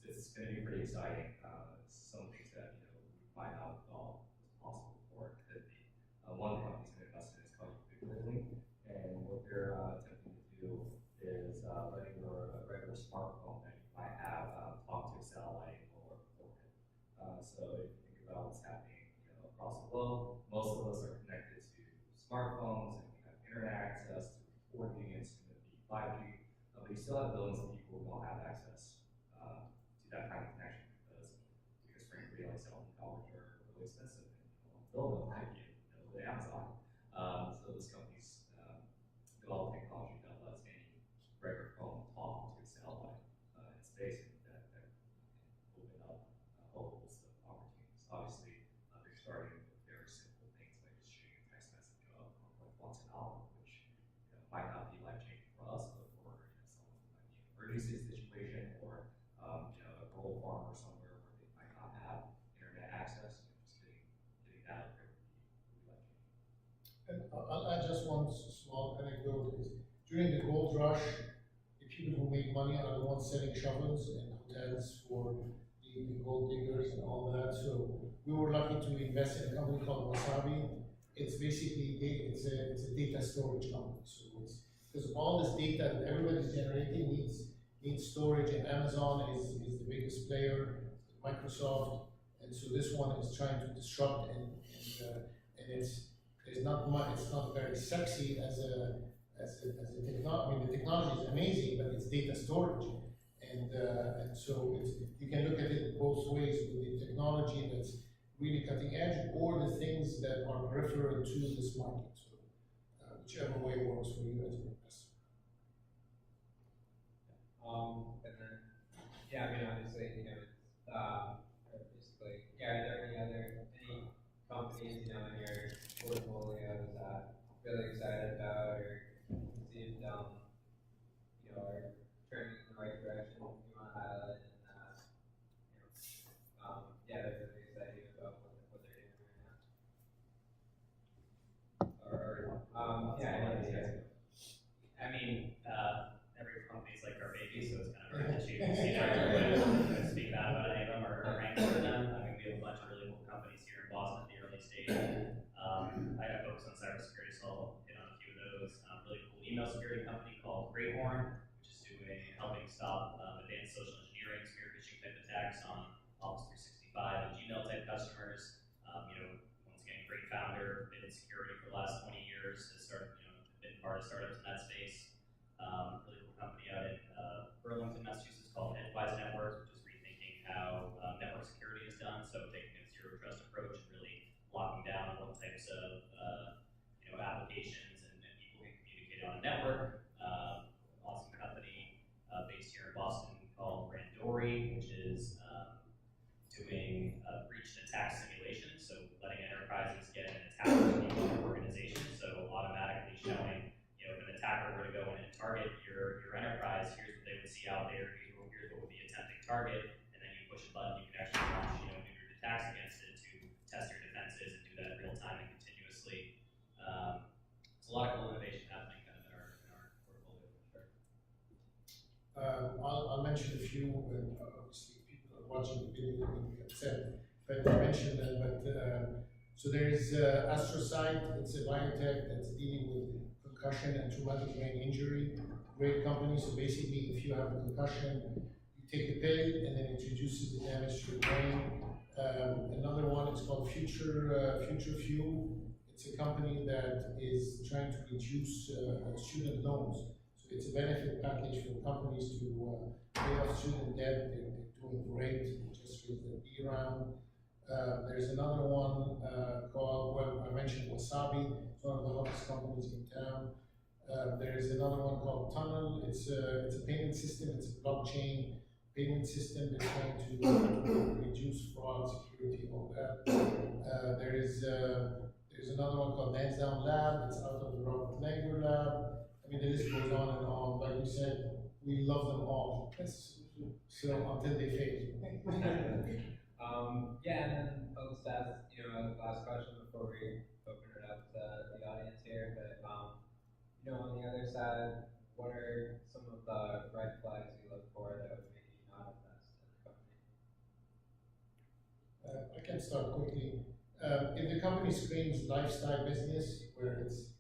it's going to be pretty exciting. Some things that we might not have thought was possible before it could be. One of the companies we invested in is called Ubiquitously, and what they're attempting to do is letting your regular smartphone that you might have talk to a satellite or orbit. So if you think about what's happening across the globe, most of us are connected to smartphones and we have internet access to 4G and soon to be 5G, but you still have billions of people who don't have access to that kind of connection because frankly, cell phone towers are really expensive and you don't build them like the Amazon. So this company's developed technology that lets any regular phone talk to a satellite in space, and that can open up a whole host of opportunities. Obviously, they're starting with very simple things like just shooting a text message up once an hour, which might not be life changing for us, but for someone who might be in an emergency situation or a rural farmer somewhere where they might not have internet access, just getting that up there would be life changing. And I'll add just one small anecdote. Is during the gold rush, the people who make money are the ones selling shovels in hotels for the gold diggers and all that. So we were lucky to invest in a company called Wasabi. It's basically it's a data storage company. So it's because all this data that everybody's generating needs storage, and Amazon is the biggest player, Microsoft, and so this one is trying to disrupt and it's not very sexy as a technology. I mean, the technology is amazing, but it's data storage. And so you can look at it both ways, with the technology that's really cutting edge or the things that are peripheral to this market. So whichever way works for you as an investor. And then, obviously, basically, are there any companies, in your portfolios that really excited about or seemed, are turning in the right direction you want to highlight and, they're really excited about what they're doing right now? Every company's like our baby, so it's kind of hard to choose. To speak bad about any of them or rank for them. We have a bunch of really cool companies here in Boston at the early stage. I focus on cybersecurity, so I'll hit on a few of those. Really cool email security company called Greyhorn, which is helping stop advanced social engineering, spear phishing type attacks on Office 365 and Gmail type customers. Once again, great founder, been in security for the last 20 years, has been part of startups in that space. Really cool company out in Burlington, Massachusetts called Edgewise Networks, which is rethinking how network security is done. So taking a zero trust approach and really locking down what types of applications and target, and then you push a button, you can actually launch, neutered attacks against it to test your defenses and do that real time and continuously. It's a lot of cool innovation happening kind of in our portfolio for sure. I'll mention a few, obviously people are watching the video will be upset if I mention them, but so there is Astrocyte, it's a biotech that's dealing with concussion and traumatic brain injury. Great company, so basically if you have a concussion, you take a pill and then it reduces the damage to your brain. Another one is called Future Fuel. It's a company that is trying to reduce student loans. So it's a benefit package for companies to pay off student debt. They're doing great. They just raised their B round. There's another one called, well, I mentioned Wasabi. It's one of the hottest companies in town. There's another one called Tunnel. It's a payment system. It's a blockchain payment system that's trying to reduce fraud, security, all that. There's another one called Lansdowne Lab. It's out of the Robert Langer Lab. I mean, the list goes on and on. Like you said, we love them all. So until they fail. Yeah, and then I'll just ask, last question before we open it up to the audience here. But on the other side, what are some of the red flags you look for that would make you not invest in the company? I can start quickly. If the company screams lifestyle business, where it's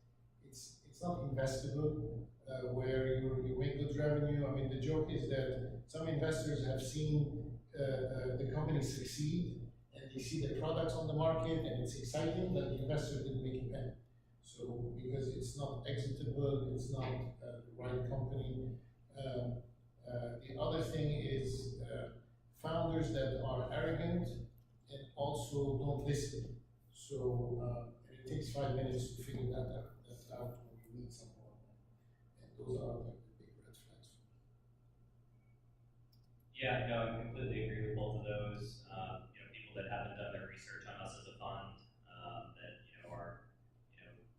not investable, where you make good revenue. I mean, the joke is that some investors have seen the company succeed, and they see the products on the market, and it's exciting, but the investor didn't make a penny. So because it's not exitable, it's not the right company. The other thing is founders that are arrogant and also don't listen. So it takes 5 minutes to figure that out when you meet someone. And those are like the big red flags. Yeah, no, I completely agree with both of those. People that haven't done their research on us as a fund, that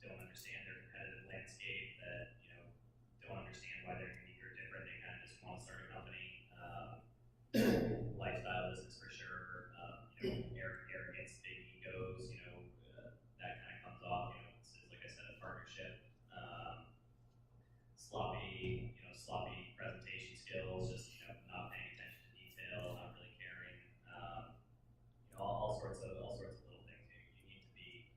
don't understand their competitive landscape, that don't understand why they're unique or different. They kind of just want to start a company. Lifestyle business for sure. Arrogance, big egos. That kind of comes off. It's like I said, a partnership. Sloppy presentation skills. Just not paying attention to detail, not really caring. All sorts of little things. You need to be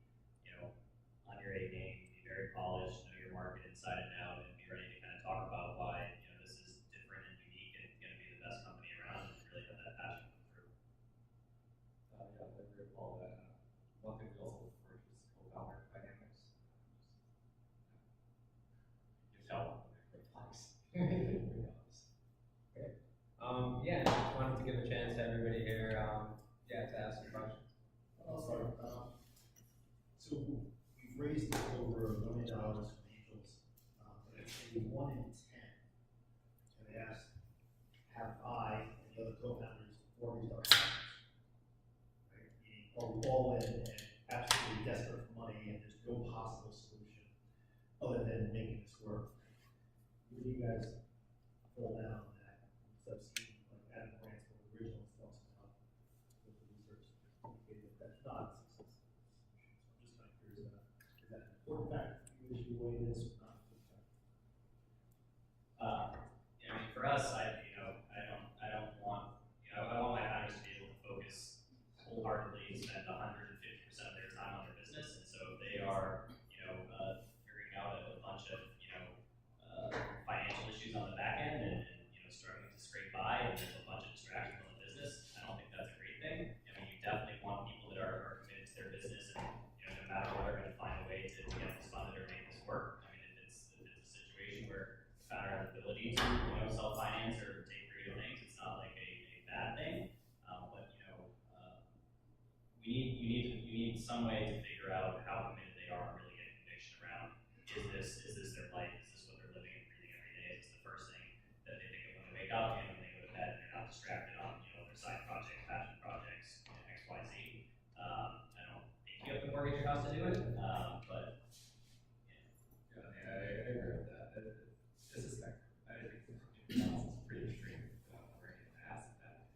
on your A game, be very polished, know your market inside and out, and be ready to kind of talk about why this is different and unique and going to be the best company around, and really have that passion come through. Yeah, I agree with all that. One thing we also look for is co-founder dynamics. You can tell when they're great flags. Great. Yeah, just wanted to give a chance to everybody here, to ask some questions. I'll start. So we've raised over $1 million from angels, but it's a 1 in 10. And they asked, have I and the other co-founders or raised our capital? Right? Meaning, are we all in and absolutely desperate for money and there's no possible solution other than making this work? Where do you guys fall down on that? Instead of seeing like Adam Grant's original thoughts about with the research indicated that that's not a successful solution. So I'm just kind of curious about, is that an important factor for you as you weigh this or not? For us, I don't want, I want my founders to be able to focus wholeheartedly and spend 150% of their time on their business. And so if they are, figuring out a bunch of, financial issues on the back end and struggling to scrape by and there's a bunch of distractions on the business, I don't think that's a great thing. You definitely want people that are committed to their business and, no matter what, are going to find a way to get this funded or make this work. If it's a situation where the founder has the ability to, self-finance or take creative things, it's not like a bad thing. You need some way to figure out how committed they are and really get conviction around, is this their life? Is this what they're living and breathing every day? Is this the first thing that they think of when they wake up and when they go to bed and they're not distracted on, their side projects, passion projects, X, Y, Z. I don't think you have to mortgage your house to do it, but I agree with that. This is spectrum. I think it's pretty extreme. We're going to ask that.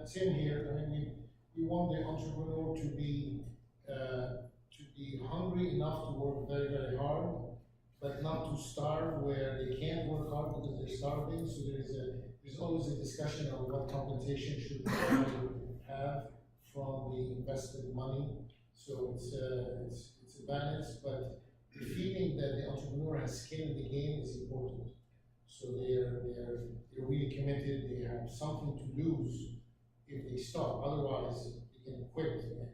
Tim here. I mean, we want the entrepreneur to be hungry enough to work very, very hard, but not to starve where they can't work hard because they're starving. So there's always a discussion of what compensation should we have from the invested money. So it's a balance, but the feeling that the entrepreneur has skin in the game is important. So they're really committed. They have something to lose if they stop. Otherwise, they can quit and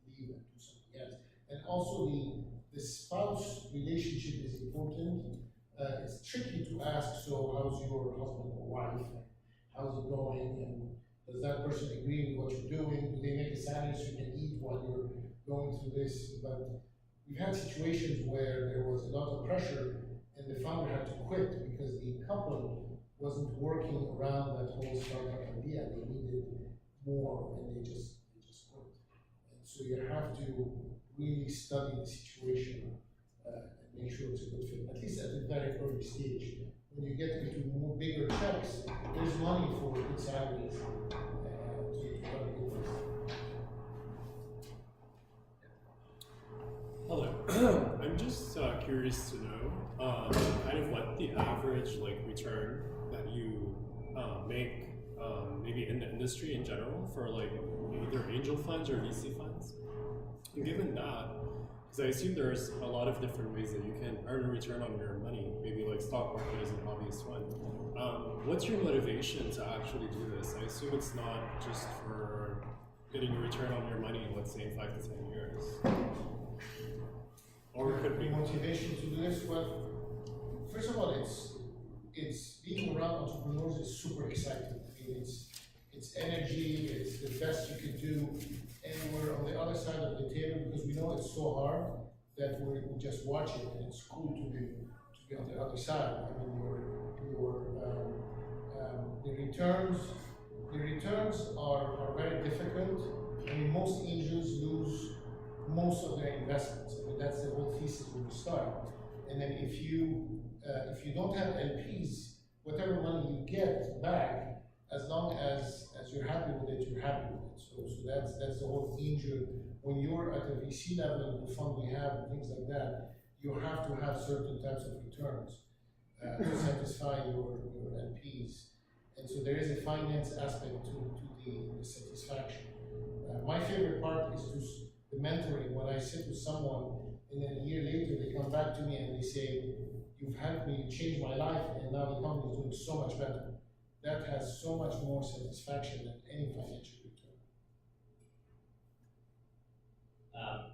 leave and do something else. And also the spouse relationship is important. It's tricky to ask, so how's your husband or wife? How's it going? And does that person agree with what you're doing? Do they make a salary so you can eat while you're going through this? But we've had situations where there was a lot of pressure and the founder had to quit because the couple wasn't working around that whole startup idea. They needed more and they just quit. And so you have to really study the situation and make sure it's a good fit, at least at the very early stage. When you get into more bigger checks, there's money for good salaries to run a business. Hello. I'm just curious to know kind of what the average return that you make maybe in the industry in general for either angel funds or VC funds. And given that, because I assume there's a lot of different ways that you can earn a return on your money, maybe stock market is an obvious one. What's your motivation to actually do this? I assume it's not just for getting a return on your money, let's say in 5 to 10 years. Or it could be motivation to do this. Well, first of all, it's being around entrepreneurs is super exciting. I mean, it's energy, it's the best you can do, and we're on the other side of the table because we know it's so hard that we just watch it, and it's cool to be on the other side. I mean, the returns are very difficult. I mean, most angels lose most of their investments. I mean, that's the whole thesis when you start. And then if you don't have LPs, whatever money you get back, as long as you're happy with it, you're happy with it. So that's the whole angel. When you're at a VC level, the fund we have, and things like that, you have to have certain types of returns to satisfy your LPs. And so there is a finance aspect to the satisfaction. My favorite part is the mentoring. When I sit with someone and then a year later they come back to me and they say, you've helped me change my life and now the company is doing so much better. That has so much more satisfaction than any financial return.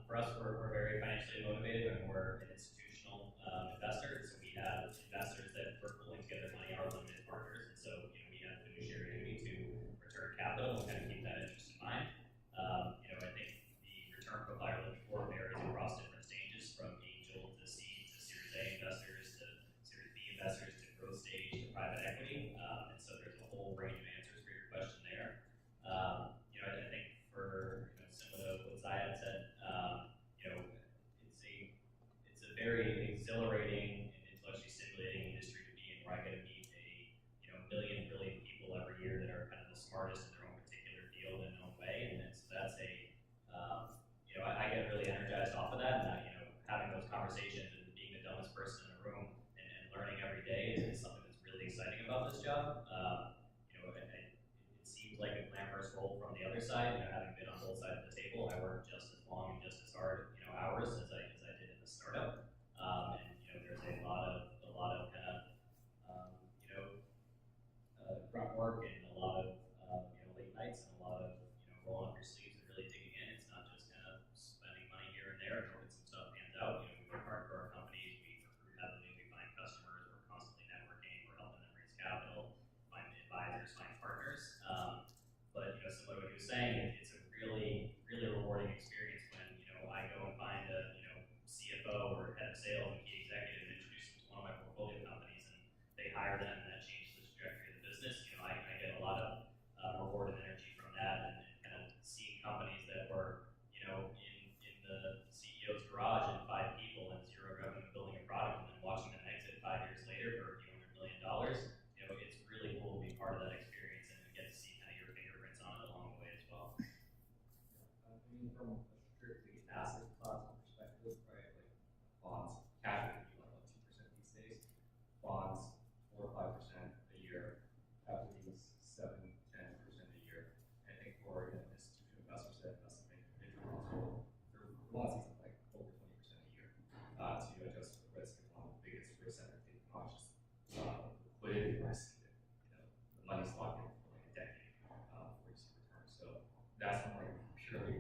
For us, we're very financially motivated and we're an institutional investor. So we have investors that we're pulling together money, our limited partners. And so we have fiduciary duty to return capital and kind of keep that interest in mind. I think the return profile we're looking for varies across different stages, from angel to seed to Series A investors to Series B investors to growth stage to private equity. And so there's a whole range of answers for your question there. I think for similar to what Ziad said, it's a very exhilarating and intellectually stimulating industry to be in, where I get to meet a million brilliant people every year that are kind of the smartest in their own particular field in their own way, and so that's I get really energized off of that, and having those conversations and being the dumbest person in the room and learning every day is something that's really exciting about this job. It seems like a glamorous role from the other side. Having been on both sides of the table, I work just as long and just as hard, hours as I did in the startup. There's a lot of kind of grunt work and a lot of late nights and a lot of rolling up your sleeves and really digging in. It's not just kind of spending money here and there and hoping some stuff pans out. We work hard for our companies, we recruit heavily, we find customers, we're constantly networking, we're helping them raise capital, find advisors, find partners. But similar to what he was saying, it's a really, really rewarding experience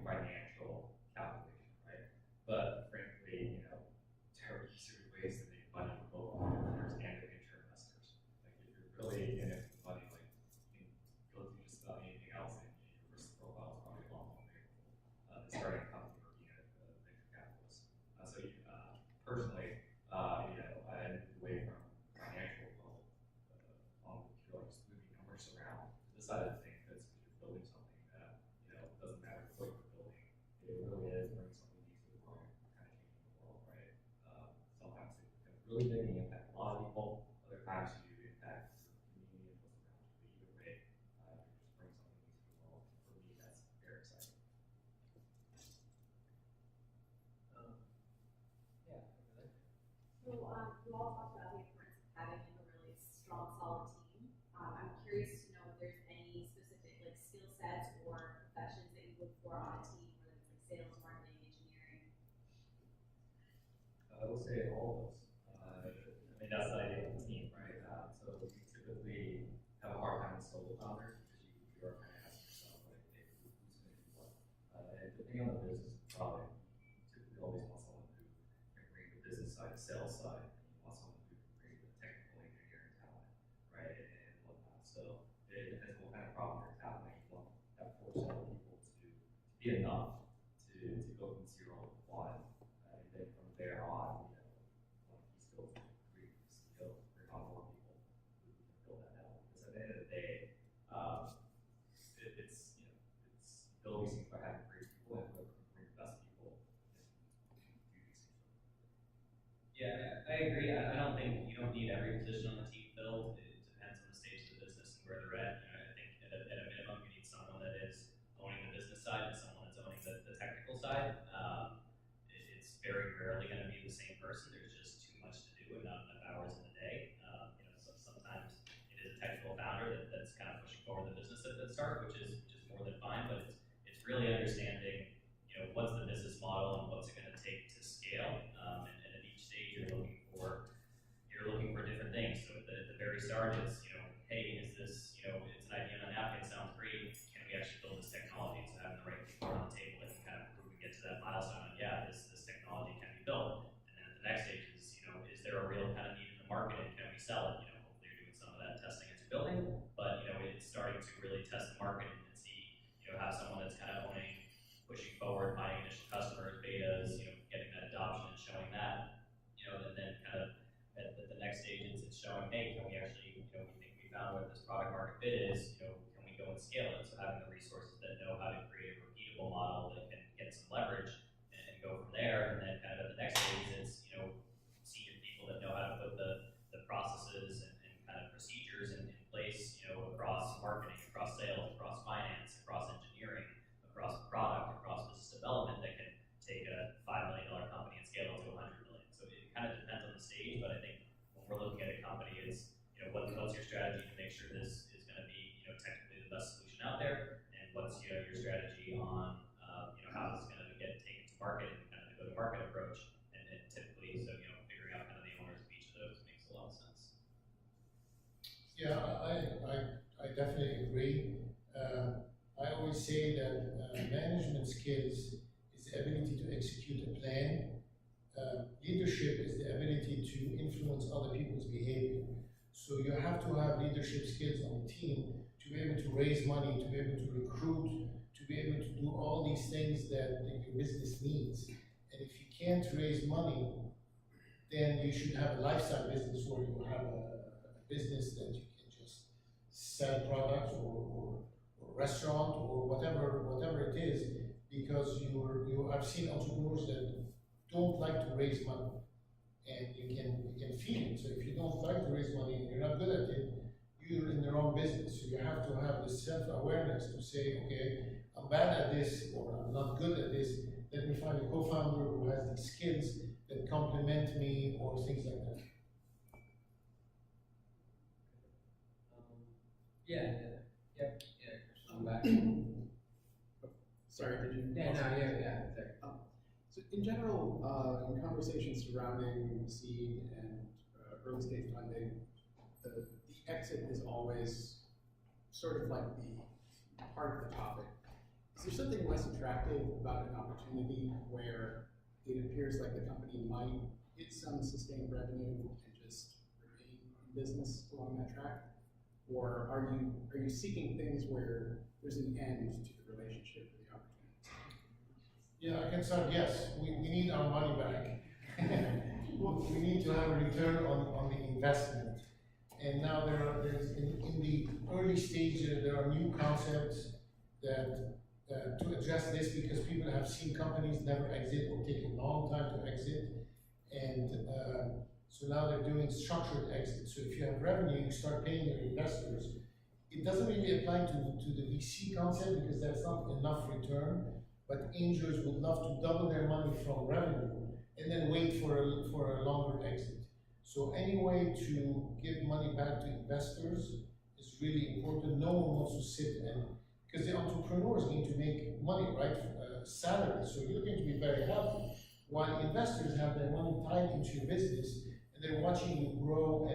financial calculation, right? But frankly, there are easier ways to make money with both entrepreneurs and venture investors. Like if you're really in it for money, like you can go do just about anything else, and your risk profile is probably a lot more favorable than starting a company or being a venture capitalist. Personally, I moved away from financial world on pure like just moving numbers around to the side of the thing because you're building something that doesn't matter what you're building. It really is bringing something new to the world, kind of changing the world, right? Sometimes it becomes really big and you impact a lot of people. Other times you impact the community and what's around you. But either way, you just bring something new to the world. For me, that's very exciting. Yeah, over there. So you all talked about the importance of having like a really strong, solid team. I'm curious to know if there's any specific like skill sets or professions that you look for on a team, whether it's like sales, marketing, engineering. I would say all of those. That's the idea of the team, right? So you typically have a hard time with solo founders because you are kind of asking yourself, like, hey, who's going to do what? And depending on the business, probably you typically always want someone who can bring the business side, the sales side, and you want someone who can bring the technical engineering talent, right? And whatnot. So it depends on what kind of problem you're tackling. You want that force other people to be enough to go from 0 to 1. And then from there on, one key skill is create skill, bring on more people who can build that out. Because at the end of the day, it's building things by having great people and bring the best people and do these things. Yeah, I agree. I don't think you don't need every position on the team filled. It depends on the stage of the business and where they're at. I think at a minimum, you need someone that is owning the business side and someone that's owning the technical side. It's very rarely going to be the same person. There's just too much to do and not enough hours in the day. So sometimes it is a technical founder that's kind of pushing forward the business at the start, which is more than fine. But it's really understanding, what's the business model and what's it going to take to scale. And at each stage, you're looking for different things. So at the very start, it's hey, is this it's an idea on a napkin, sounds great. Can we actually build this technology? So having the right people on the table that can kind of prove and get to that milestone. And yeah, this technology can be built. And then at the next stage is is there a real kind of need in the market and can we sell it? Hopefully you're doing some of that testing as you're building, but it's starting to really test the market and see have someone that's kind of pushing forward, finding initial customers, betas, getting that adoption and showing that, then kind of at the next stage it's showing, hey, can we actually, we think we found what this product market fit is, can we go and scale it? So having the resources that know how to create a repeatable model that can get some leverage and go from there. And then kind of at the next stage it's, senior people that know how to put the processes and kind of procedures in place, across marketing, across sales, across finance, across engineering, across product, across business development that can take a $5 million company and scale it to 100 million. So it kind of depends on the stage, but I think when we're looking at a company, it's what's your strategy to make sure this is going to be technically the best solution out there, and what's your strategy on how this is going to get taken to market and kind of the go-to-market approach, and typically so figuring out kind of the owners of each of those makes a lot of sense. Yeah, I definitely agree. I always say that management skills is the ability to execute a plan. Leadership is the ability to influence other people's behavior. So you have to have leadership skills on the team to be able to raise money, to be able to recruit, to be able to do all these things that your business needs. And if you can't raise money, then you should have a lifestyle business where you have a business that you can just sell products or restaurant or whatever it is, because I've seen entrepreneurs that don't like to raise money, and you can feel it. So if you don't like to raise money and you're not good at it, you're in the wrong business. So you have to have the self-awareness to say, okay, I'm bad at this or I'm not good at this. Let me find a co-founder who has the skills that complement me or things like that. Yeah, I'm back. Sorry, did you? Yeah, sorry. So in general, in conversations surrounding seed and early stage funding, the exit is always sort of like the part of the topic. Is there something less attractive about an opportunity where it appears like the company might get some sustained revenue and just remain in business along that track? Or are you seeking things where there's an end to the relationship or the opportunity? Yeah, I can start. Yes, we need our money back. We need to have a return on the investment. And now there's in the early stage, there are new concepts that to address this, because people have seen companies never exit or take a long time to exit. And so now they're doing structured exits. So if you have revenue, you start paying your investors. It doesn't really apply to the VC concept because that's not enough return, but angels would love to double their money from revenue and then wait for a longer exit. So any way to give money back to investors is really important. No one wants to sit and, because the entrepreneur is going to make money, right? Salary, so you're going to be very happy. While investors have their money tied into your business and they're watching you grow,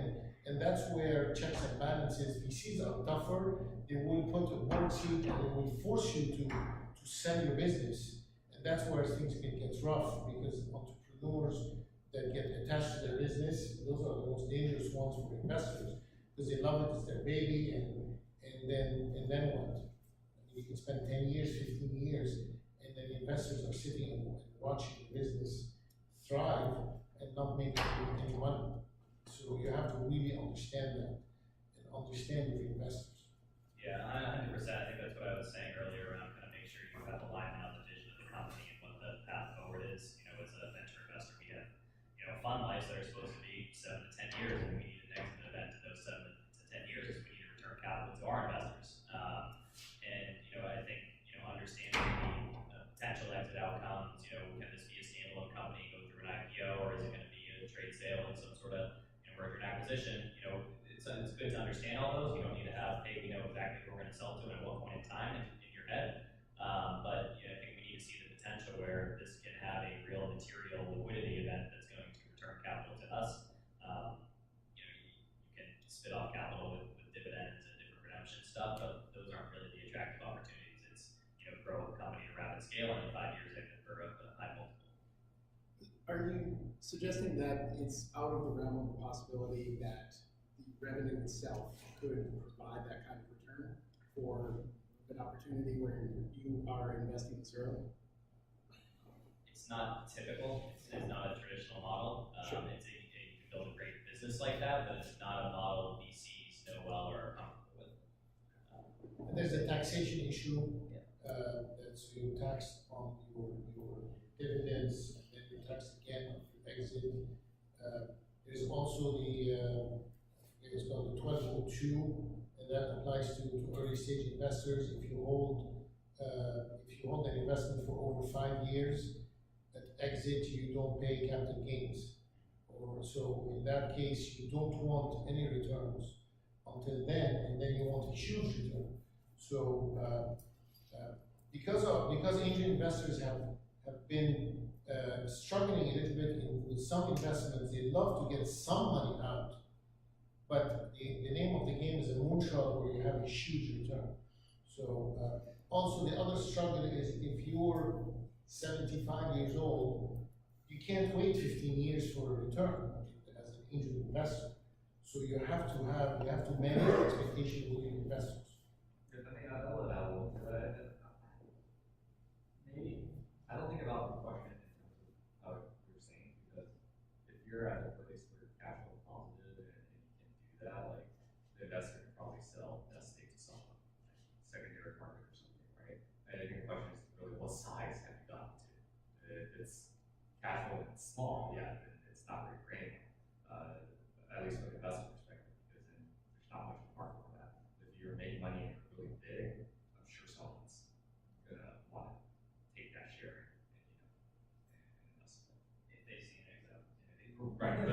and that's where checks and balances. VCs are tougher. They will put a board seat and they will force you to sell your business, and that's where things get rough, because entrepreneurs that get attached to their business, those are the most dangerous ones for investors, because they love it, it's their baby, and then what? You can spend 10 years, 15 years, and then investors are sitting and watching the business thrive and not making any money. So you have to really understand that and understand your investors. Yeah, 100%. I think that's what I was saying earlier around kind of make sure you have alignment on the vision of the company and what the path forward is. You know, as a venture investor, we have, you know, fund lives that are supposed to be 7 to 10 years, and we need an exit event in those 7 to 10 years because we need to return capital to our investors. And, you know, I think, you know, understanding the potential exit outcomes, you know, can this be a standalone company, go through an IPO, or is it going to be a trade sale and some sort of, you know, merger and acquisition? You know, it's good to understand all those. You don't need to have, hey, we know exactly who we're going to sell to and at what point in time in your head. But you know, I think we need to see the potential where this can have a real material liquidity event that's going to return capital to us. You know, you can spit off capital with dividends and different redemption stuff, but those aren't really the attractive opportunities. It's, you know, grow a company at a rapid scale and in 5 years exit for a high multiple. Are you suggesting that it's out of the realm of the possibility that the revenue itself could provide that kind of return for an opportunity where you are investing zero? It's not typical. It's not a traditional model. Sure. You can build a great business like that, but it's not a model VCs know well or are comfortable with. And there's a taxation issue. That's you're taxed on your dividends, and then you're taxed again on your exit. There's also it's called the 1202, and that applies to early stage investors. If you hold an investment for over 5 years, at exit you don't pay capital gains. So in that case, you don't want any returns until then, and then you want a huge return. So because angel investors have been struggling a little bit with some investments, they love to get some money out, but the name of the game is a moonshot where you have a huge return. So also the other struggle is if you're 75 years old, you can't wait 15 years for a return as an angel investor. So you have to manage expectation with your investors. Maybe I don't think about the question in terms of how you're saying, because if you're at a place where you're cash flow positive and you can do that, like the investor can probably sell that stake to someone, like secondary market or something, right? And I think the question is really what size have you gotten to? If it's cash flow that's small, yeah, then it's not very great, at least from an investment perspective, because then there's not much market for that. If you're making money really big, I'm sure someone's gonna want to take that share and invest it if they see an exit opportunity. Right,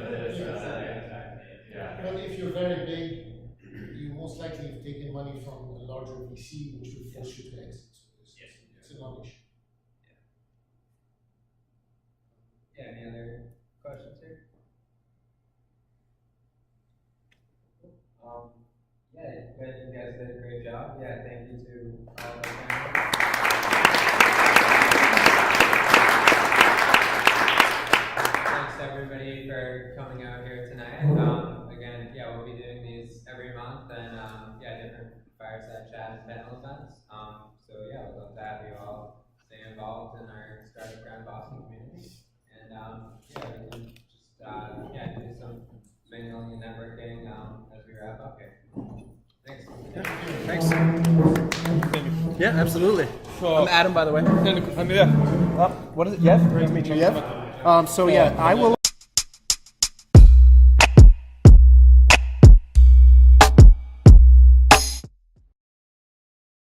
yeah. But if you're very big, you most likely have taken money from a larger VC, which will force you to exit. So it's a non-issue. Yeah, any other questions here? Yeah, you guys did a great job. Yeah, thank you to all the panelists. yeah, different fireside chat and panel events. So yeah, we'd love to have you all stay involved in our StartupGrind Boston community. And yeah, we can just yeah, do some mingling and networking as we wrap up here. Thanks. Thanks. Yeah, absolutely. I'm Adam, by the way. I'm Yev. What is it? Yev? Nice to meet you, Yev. So yeah, I will.